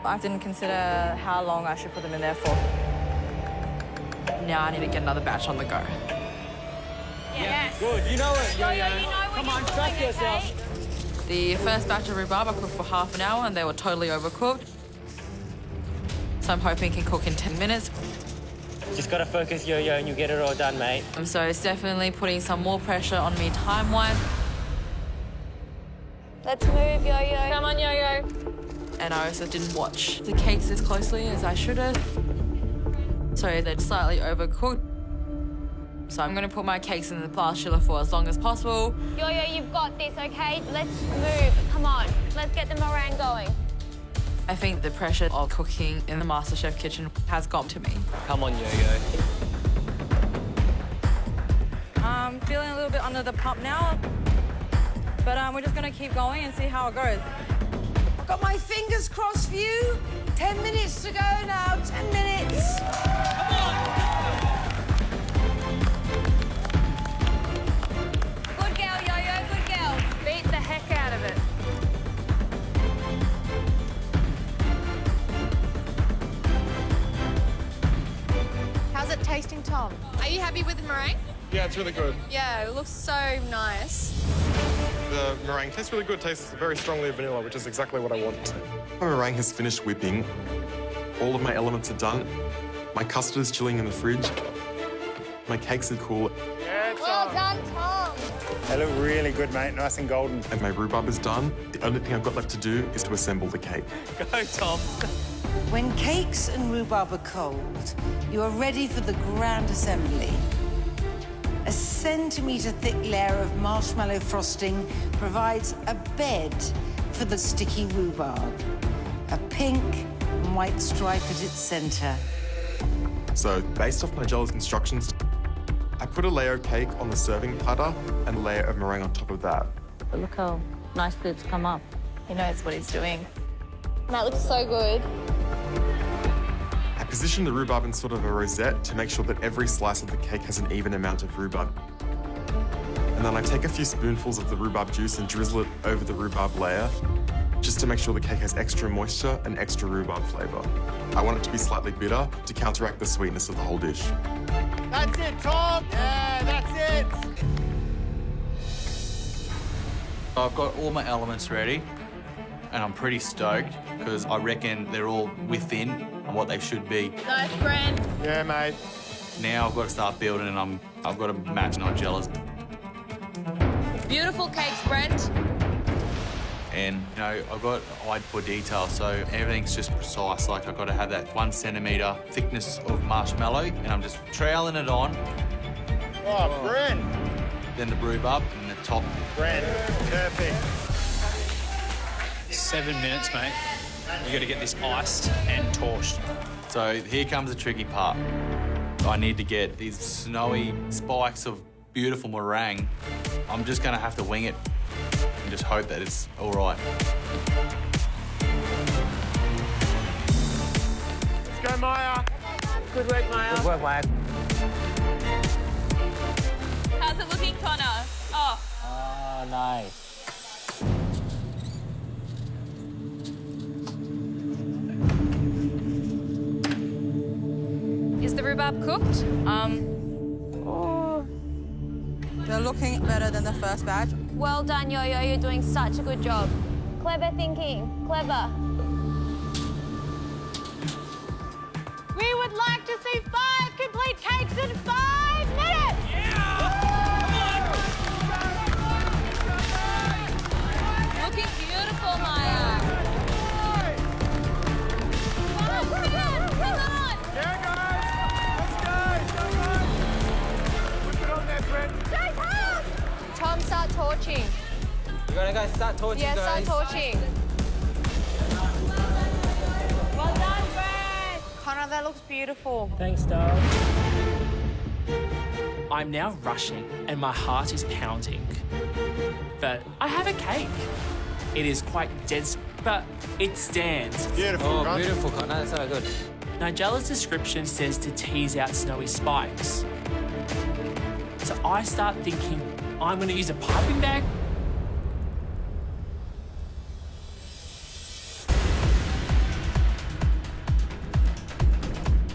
I didn't consider how long I should put them in there for. Now I need to get another batch on the go. Yes. Good, you know it, Yo-Yo, Yo-Yo. you know what Come you're on, doing, trust yourself. okay? The first batch of rhubarb I cooked for half an hour and they were totally overcooked. So I'm hoping it can cook in 10 minutes. Just gotta focus, Yo-Yo, and you'll get it all done, mate. So it's definitely putting some more pressure on me time-wise. Let's move, Yo-Yo. Come on, Yo-Yo. And I also didn't watch the cakes as closely as I should have. So they're slightly overcooked. So I'm gonna put my cakes in the blast chiller for as long as possible. Yo-Yo, you've got this, okay? Let's move. Come on. Let's get the meringue going. I think the pressure of cooking in the Masterchef kitchen has got to me. Come on, Yo-Yo. I'm feeling a little bit under the pump now, but we're just gonna keep going and see how it goes. I've got my fingers crossed for you. 10 minutes to go now, 10 minutes. Come on! Good girl, Yo-Yo, good girl. Beat the heck out of it. How's it tasting, Tom? Are you happy with the meringue? Yeah, it's really good. Yeah, it looks so nice. The meringue tastes really good. It tastes very strongly of vanilla, which is exactly what I want. My meringue has finished whipping. All of my elements are done. My custard is chilling in the fridge. My cakes are cool. Yeah, Well done, Tom. They look really good, mate. Nice and golden. And my rhubarb is done. The only thing I've got left to do is to assemble the cake. Go, Tom. When cakes and rhubarb are cold, you are ready for the grand assembly. A centimetre-thick layer of marshmallow frosting provides a bed for the sticky rhubarb. A pink and white stripe at its centre. So, based off Nigella's instructions, I put a layer of cake on the serving platter and a layer of meringue on top of that. But look how nicely it's come up. He knows what he's doing. That looks so good. I position the rhubarb in sort of a rosette to make sure that every slice of the cake has an even amount of rhubarb. And then I take a few spoonfuls of the rhubarb juice and drizzle it over the rhubarb layer, just to make sure the cake has extra moisture and extra rhubarb flavour. I want it to be slightly bitter to counteract the sweetness of the whole dish. That's it, Tom. Yeah, that's it. I've got all my elements ready, and I'm pretty stoked because I reckon they're all within what they should be. Nice, Brent. Yeah, mate. Now I've got to start building, and I've got to match Nigella's. Beautiful cakes, Brent. And, you know, I've got eye for detail, so everything's just precise. Like, I've got to have that 1 centimetre thickness of marshmallow, and I'm just troweling it on. Oh, Brent. Then the rhubarb and the top. Brent, perfect. 7 minutes, mate. We got to get this iced and torched. So here comes the tricky part. I need to get these snowy spikes of beautiful meringue. I'm just going to have to wing it and just hope that it's all right. Let's go, Maya. Good work, Maya. Good work, Maya. How's it looking, Connor? Oh. Oh, nice. Is the rhubarb cooked? They're looking better than the first batch. Well done, Yo-Yo. You're doing such a good job. Clever thinking. Clever. We would like to see 5 complete cakes in 5 minutes! Looking beautiful, Maya. Come on! Yeah, guys. Let's go. Put it on there, Brent. Tom, start torching. You gotta go start torching, Yeah, guys. start torching. Well done, Brad. Connor, that looks beautiful. Thanks, Dale. I'm now rushing and my heart is pounding. But I have a cake. It is quite dense, but it stands. Beautiful, Oh, beautiful, Connor. That's so good. Nigella's description says to tease out snowy spikes. So I start thinking, I'm going to use a piping bag.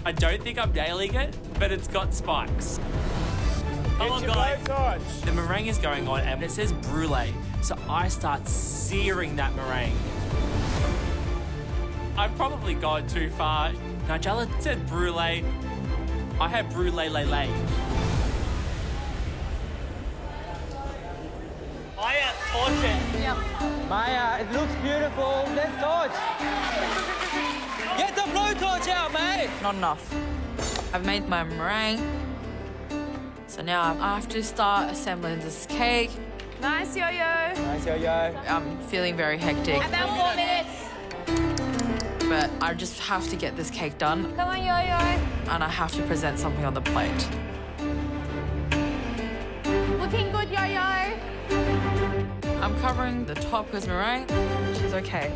I don't think I'm nailing it, but it's got spikes. Come on, guys. The meringue is going on, and it says brulee. So I start searing that meringue. I've probably gone too far. Nigella said brulee. I had brulee lay lay. Maya, torch it. Yep. Maya, it looks beautiful. Let's torch. Get the blowtorch out, mate. Not enough. I've made my meringue. So now I have to start assembling this cake. Nice, Yo-Yo. Nice, yo-yo. I'm feeling very hectic, About 4 minutes. but I just have to get this cake done, Come on, Yo-Yo. and I have to present something on the plate. Looking good, Yo-Yo. I'm covering the top with meringue, which is okay.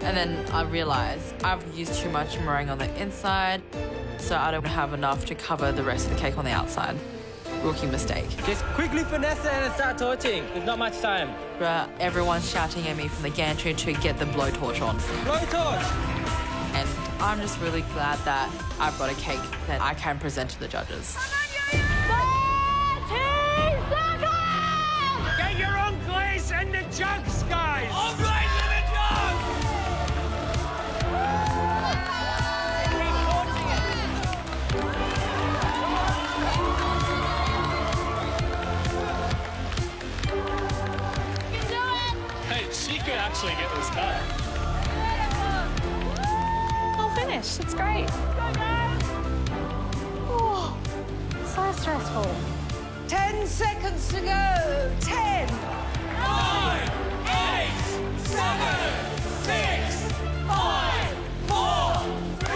And then I realise I've used too much meringue on the inside, so I don't have enough to cover the rest of the cake on the outside. Rookie mistake. Just quickly finesse it and start torching. There's not much time. But everyone's shouting at me from the gantry to get the blowtorch on. Blowtorch! And I'm just really glad that I've got a cake that I can present to the judges. Come on, Yo-Yo. jugs, guys! All right, lemon jugs! Keep torching it. You can do it! Hey, she could actually get this done. All finished. It's great. Oh, so stressful. 10 seconds to go. 10. 9, 8, 7, 6, 5, 4, 3,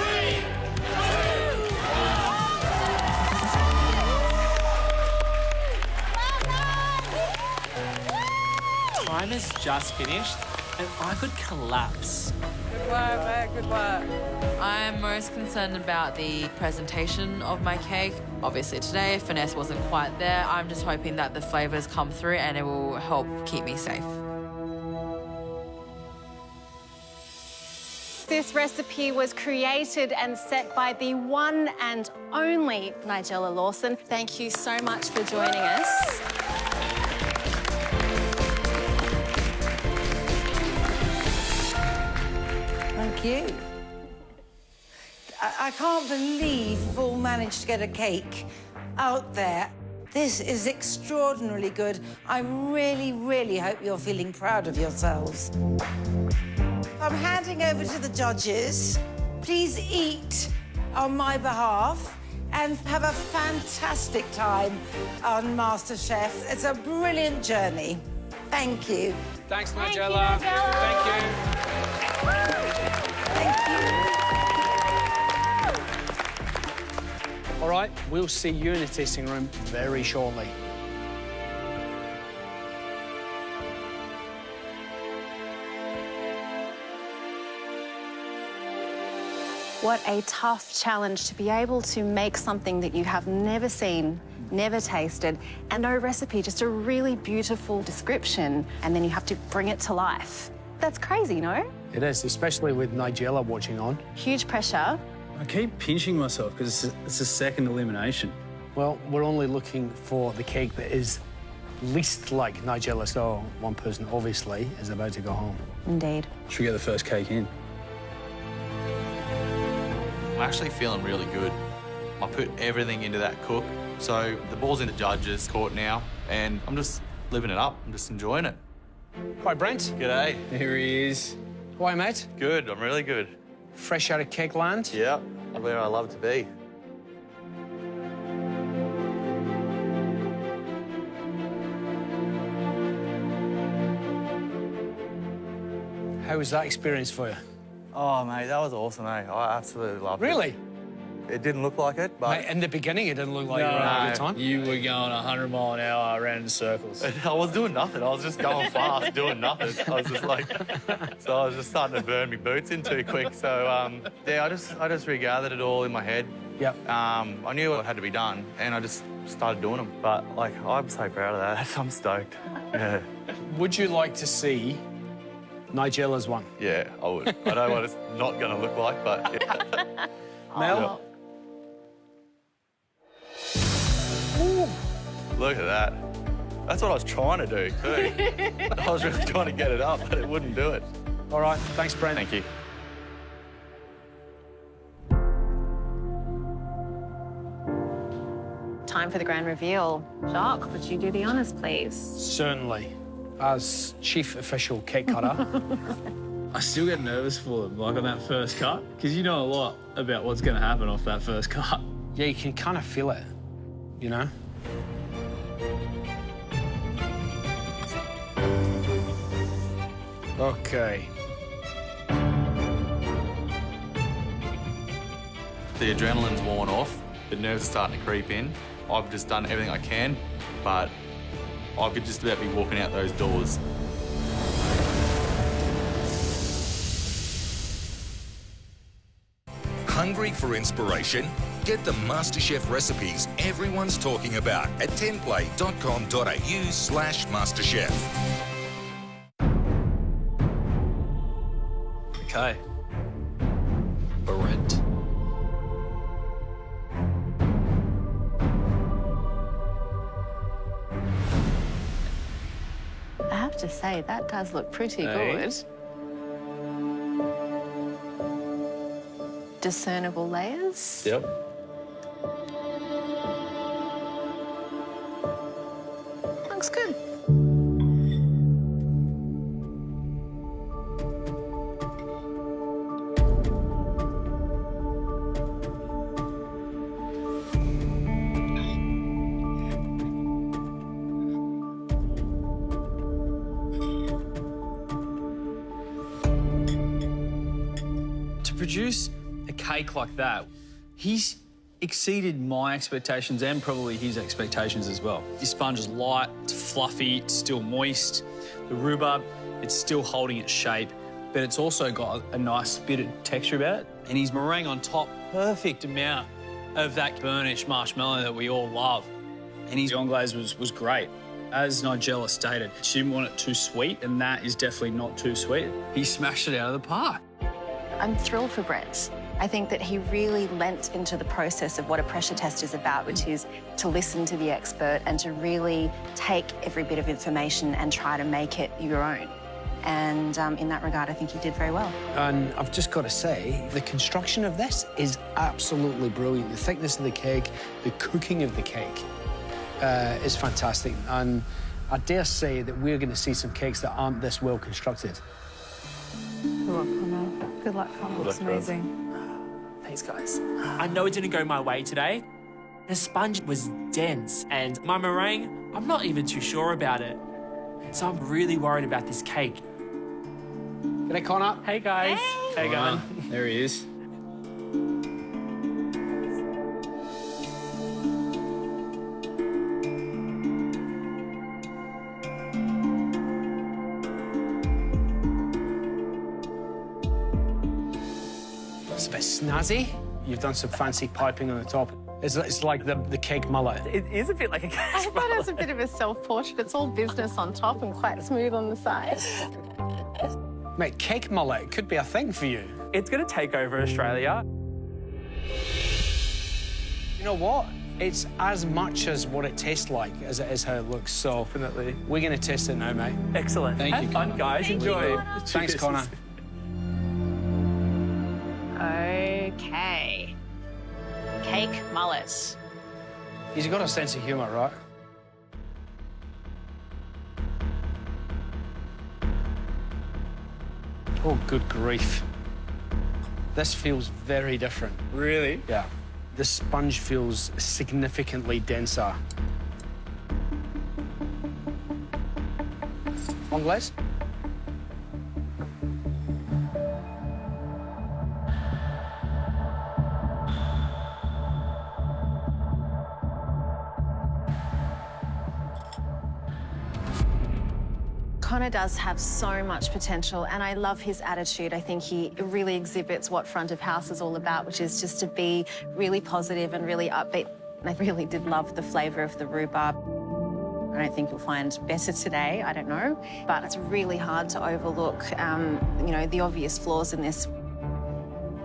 2, Time has just finished and I could collapse. Good work, mate, good work. I'm most concerned about the presentation of my cake. Obviously today, finesse wasn't quite there. I'm just hoping that the flavours come through and it will help keep me safe. This recipe was created and set by the one and only Nigella Lawson. Thank you so much for joining us. Thank you. I can't believe we've all managed to get a cake out there. This is extraordinarily good. I really, really hope you're feeling proud of yourselves. I'm handing over to the judges. Please eat on my behalf and have a fantastic time on MasterChef. It's a brilliant journey. Thank you. Thanks, Nigella. Thank you. Thank you. All right, we'll see you in the tasting room very shortly. What a tough challenge to be able to make something that you have never seen, never tasted, and no recipe, just a really beautiful description, and then you have to bring it to life. That's crazy, no? It is, especially with Nigella watching on. Huge pressure. I keep pinching myself because it's a second elimination. Well, we're only looking for the cake that is least like Nigella, so one person obviously is about to go home. Indeed. Should we get the first cake in? I'm actually feeling really good. I put everything into that cook, so the ball's in the judges' court now, and I'm just living it up. I'm just enjoying it. Hi, Brent. G'day. Here he is. How are you, mate? Good, I'm really good. Fresh out of cake land? Yeah, where I love to be. How was that experience for you? Oh, mate, that was awesome, eh? I absolutely loved it. Really? It didn't look like it, but... Mate, in the beginning, it didn't look like you were having a good time. You were going 100 mile an hour around in circles. I was doing nothing. I was just going fast, doing nothing. I was just like... So I was just starting to burn my boots in too quick. So, yeah, I just regathered it all in my head. Yep. I knew what had to be done, and I just started doing them. But, like, I'm so proud of that. I'm stoked. Yeah. Would you like to see Nigella's one? Yeah, I would. I know what it's not going to look like, but... Yeah. Mel? Look at that. That's what I was trying to do, too. I was really trying to get it up, but it wouldn't do it. All right, thanks, Brent. Thank you. Time for the grand reveal. Jacques, would you do the honours, please? Certainly. As chief official cake cutter. I still get nervous for them, like on that first cut, because you know a lot about what's going to happen off that first cut. Yeah, you can kind of feel it, you know? Okay. The adrenaline's worn off. The nerves are starting to creep in. I've just done everything I can, but I could just about be walking out those doors. Hungry for inspiration? Get the MasterChef recipes everyone's talking about at tenplay.com.au/MasterChef. Okay. Brent. Perhaps to say, that does look pretty good. Discernible layers. Yep. Looks good. To produce a cake like that, he's exceeded my expectations and probably his expectations as well. His sponge is light, it's fluffy, it's still moist. The rhubarb, it's still holding its shape, but it's also got a nice bit of texture about it. And his meringue on top, perfect amount of that burnished marshmallow that we all love. And his anglaise was great. As Nigella stated, she didn't want it too sweet, and that is definitely not too sweet. He smashed it out of the park. I'm thrilled for Brett. I think that he really lent into the process of what a pressure test is about, which is to listen to the expert and to really take every bit of information and try to make it your own. And in that regard, I think he did very well. And I've just got to say, the construction of this is absolutely brilliant. The thickness of the cake, the cooking of the cake is fantastic. And I dare say that we're going to see some cakes that aren't this well constructed. Good luck, Connor. Good luck, Connor. Looks amazing. Thanks, guys. I know it didn't go my way today. The sponge was dense, and my meringue, I'm not even too sure about it. So I'm really worried about this cake. G'day, Connor. Hey, guys. How you going? There he is. It's a bit snazzy. You've done some fancy piping on the top. It's like the cake mullet. It is a bit like a cake. I thought it was a bit of a self-portrait. It's all business on top and quite smooth on the side. Mate, cake mullet could be a thing for you. It's going to take over Australia. You know what? It's as much as what it tastes like as it is how it looks. So Definitely. we're going to test it now, mate. Excellent. Thank Have you, fun, Connor. guys. Enjoy. Thanks, Connor. Okay. Cake mullet. He's got a sense of humour, right? Oh, good grief. This feels very different. Really? Yeah. The sponge feels significantly denser. Anglaise? Connor does have so much potential, and I love his attitude. I think he really exhibits what front of house is all about, which is just to be really positive and really upbeat. And I really did love the flavour of the rhubarb. I don't think you'll find better today, I don't know. But it's really hard to overlook, you know, the obvious flaws in this.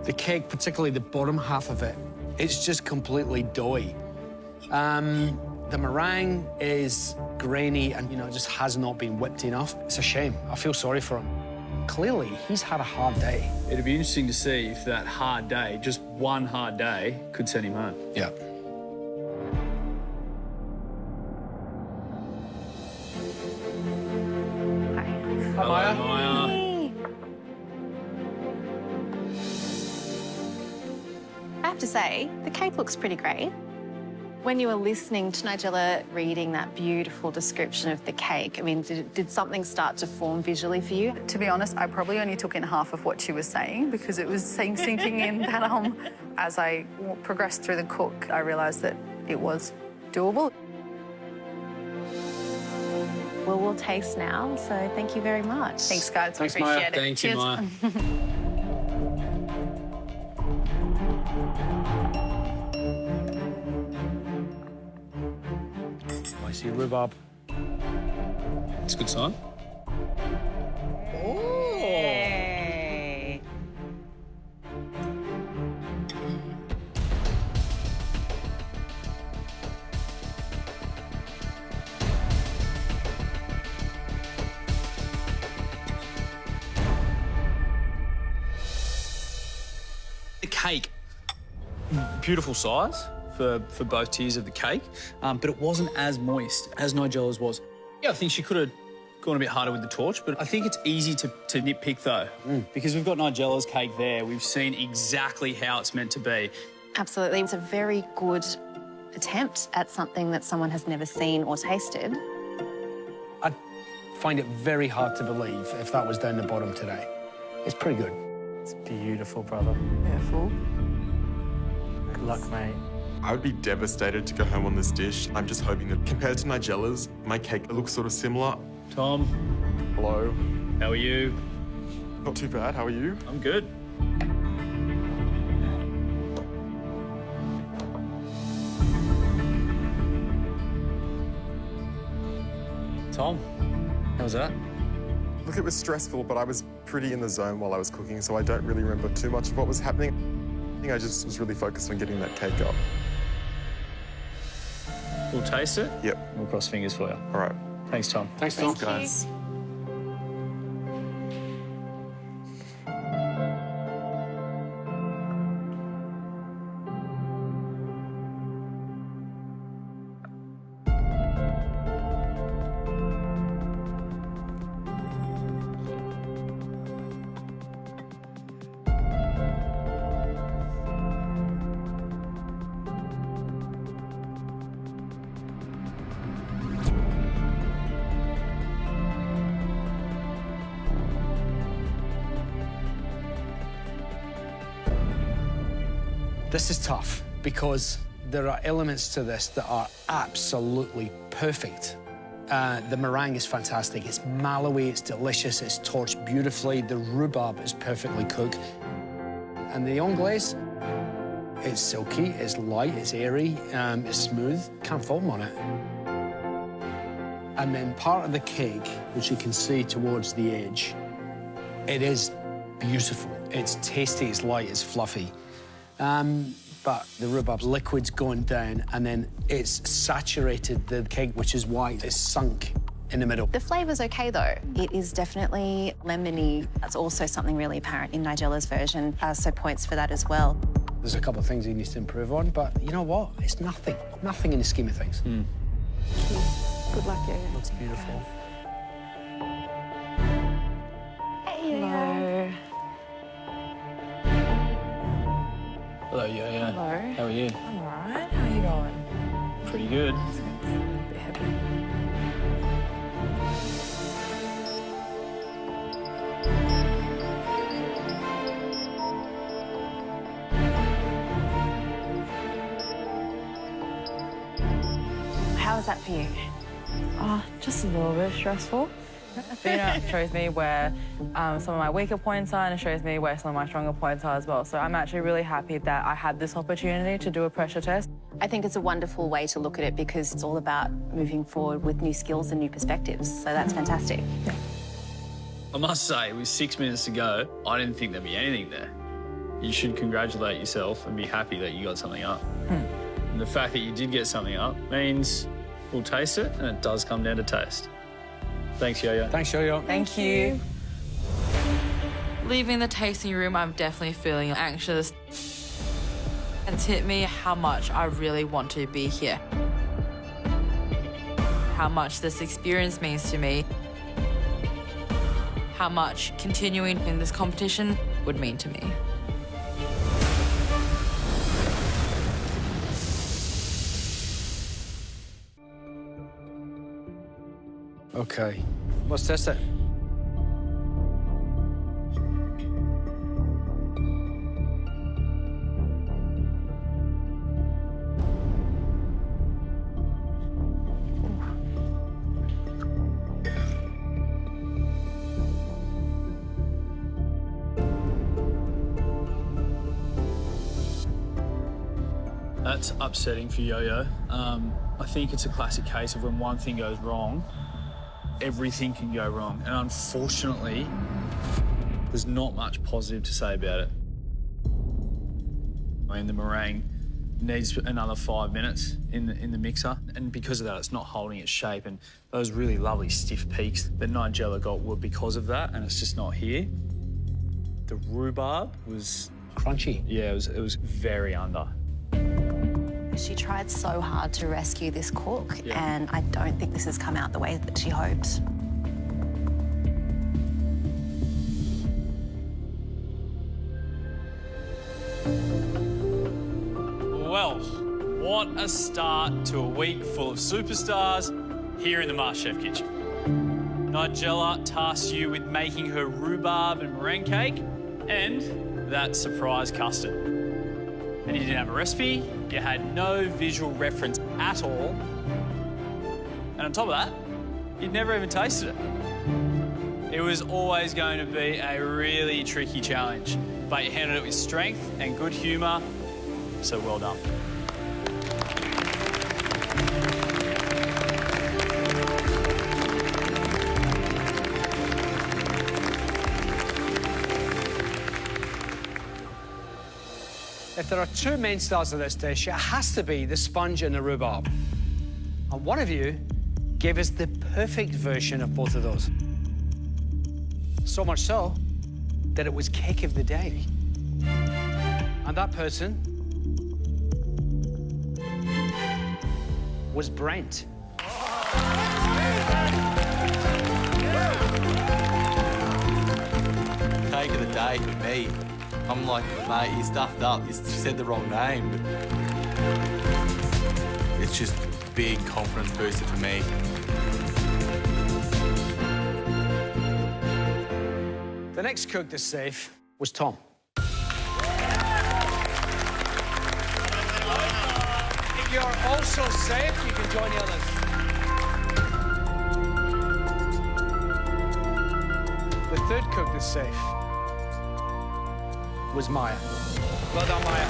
The cake, particularly the bottom half of it, it's just completely doughy. The meringue is grainy and, you know, just has not been whipped enough. It's a shame. I feel sorry for him. Clearly, he's had a hard day. It'd be interesting to see if that hard day, just one hard day, could send him home. Yeah. Hi, Maya. Maya. I have to say, the cake looks pretty great. When you were listening to Nigella reading that beautiful description of the cake, I mean, did something start to form visually for you? To be honest, I probably only took in half of what she was saying because it was sinking in that as I progressed through the cook, I realised that it was doable. Well, we'll taste now, so thank you very much. Thanks, guys. Thanks, Appreciate Maya. it. Thank you, Cheers. Maya. I see rhubarb. It's a good sign. Hey. cake, beautiful size for both tiers of the cake, but it wasn't as moist as Nigella's was. Yeah, I think she could have gone a bit harder with the torch, but I think it's easy to nitpick though, because we've got Nigella's cake there. We've seen exactly how it's meant to be. Absolutely. It's a very good attempt at something that someone has never seen or tasted. I find it very hard to believe if that was down the bottom today. It's pretty good. It's beautiful, brother. Beautiful. Good luck, mate. I would be devastated to go home on this dish. I'm just hoping that compared to Nigella's, my cake looks sort of similar. Tom. Hello. How are you? Not too bad, how are you? I'm good. Tom, how was that? Look, it was stressful, but I was pretty in the zone while I was cooking, so I don't really remember too much of what was happening. I think I just was really focused on getting that cake up. We'll taste it? Yep. We'll cross fingers for you. All right. Thanks, Tom. Thanks, Tom. Guys. This is tough because there are elements to this that are absolutely perfect. The meringue is fantastic. It's mallowy, it's delicious, it's torched beautifully. The rhubarb is perfectly cooked. And the anglaise, it's silky, it's light, it's airy, it's smooth. Can't foam on it. And then part of the cake, which you can see towards the edge, it is beautiful. It's tasty, it's light, it's fluffy. But the rhubarb liquid's going down, and then it's saturated the cake, which is why it's sunk in the middle. The flavour's okay, though. It is definitely lemony. That's also something really apparent in Nigella's version, so points for that as well. There's a couple of things he needs to improve on, but you know what? It's nothing. Nothing in the scheme of things. Good luck, Yo-Yo. Looks beautiful. Hello. Hello, Yo-Yo. Hello. How are you? I'm all right. How are you going? Pretty good. A bit heavy. How was that for you? Just a little bit stressful. It shows me where some of my weaker points are, and it shows me where some of my stronger points are as well. So I'm actually really happy that I had this opportunity to do a pressure test. I think it's a wonderful way to look at it because it's all about moving forward with new skills and new perspectives. So that's fantastic. I must say, with 6 minutes to go, I didn't think there'd be anything there. You should congratulate yourself and be happy that you got something up. And the fact that you did get something up means we'll taste it, and it does come down to taste. Thanks, Yo-Yo. Thanks, Yo-Yo. Thank you. Leaving the tasting room, I'm definitely feeling anxious. It's hit me how much I really want to be here. How much this experience means to me. How much continuing in this competition would mean to me. Okay, let's test it. That's upsetting for Yo-Yo. I think it's a classic case of when one thing goes wrong, everything can go wrong. And unfortunately, there's not much positive to say about it. I mean, the meringue needs another 5 minutes in the mixer, and because of that, it's not holding its shape, and those really lovely stiff peaks that Nigella got were because of that, and it's just not here. The rhubarb was crunchy. Yeah, it was very under. She tried so hard to rescue this cook, Yeah. and I don't think this has come out the way that she hoped. Well, what a start to a week full of superstars here in the MasterChef kitchen. Nigella tasked you with making her rhubarb and meringue cake and that surprise custard. And you didn't have a recipe, you had no visual reference at all, and on top of that, you'd never even tasted it. It was always going to be a really tricky challenge, but you handled it with strength and good humour, so well done. If there are two main stars of this dish, it has to be the sponge and the rhubarb. And one of you gave us the perfect version of both of those. So much so that it was cake of the day. And that person was Brent. Cake of the day for me. I'm like, mate, you stuffed up. You said the wrong name. It's just a big confidence booster for me. The next cook that's safe was Tom. If you're also safe, you can join the others. The third cook that's safe was Maya. Well done, Maya.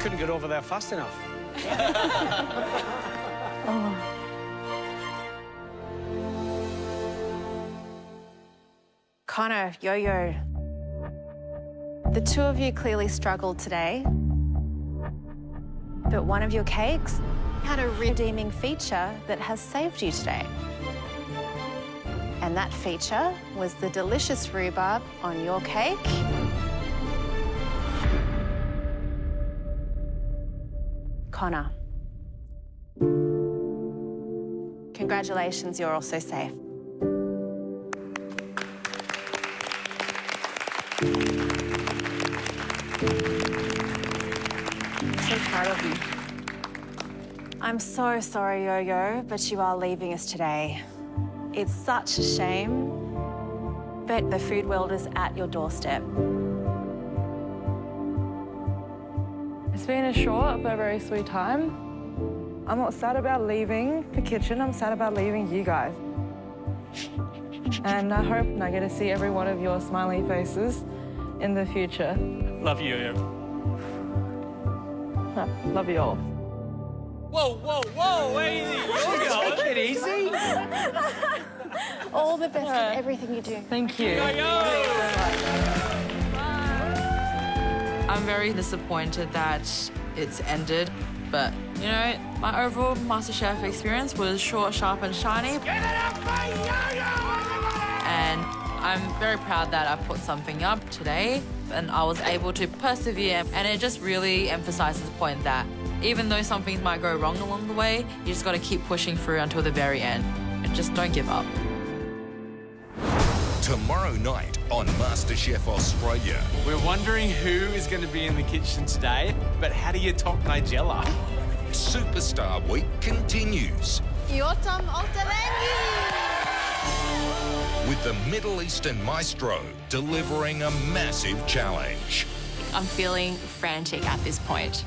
Couldn't get over there fast enough. Connor, Yo-Yo, the two of you clearly struggled today, but one of your cakes had a redeeming feature that has saved you today. And that feature was the delicious rhubarb on your cake. Connor, congratulations, you're also safe. I'm so proud of you. I'm so sorry, Yo-Yo, but you are leaving us today. It's such a shame, but the food world is at your doorstep. It's been a short but very sweet time. I'm not sad about leaving the kitchen, I'm sad about leaving you guys. And I hope I get to see every one of your smiley faces in the future. Love you, Yo-Yo. Love you all. Whoa, whoa, whoa, where do you think you're going? Take it easy. All the best with everything you do. Thank you. I'm very disappointed that it's ended, but, you know, my overall MasterChef experience was short, sharp and shiny. And I'm very proud that I put something up today and I was able to persevere, and it just really emphasizes the point that even though some things might go wrong along the way, you just got to keep pushing through until the very end. And just don't give up. Tomorrow night on Masterchef Australia. We're wondering who is going to be in the kitchen today, but how do you top Nigella? Superstar Week continues. Yotam Altalangi! With the Middle Eastern maestro delivering a massive challenge. I'm feeling frantic at this point.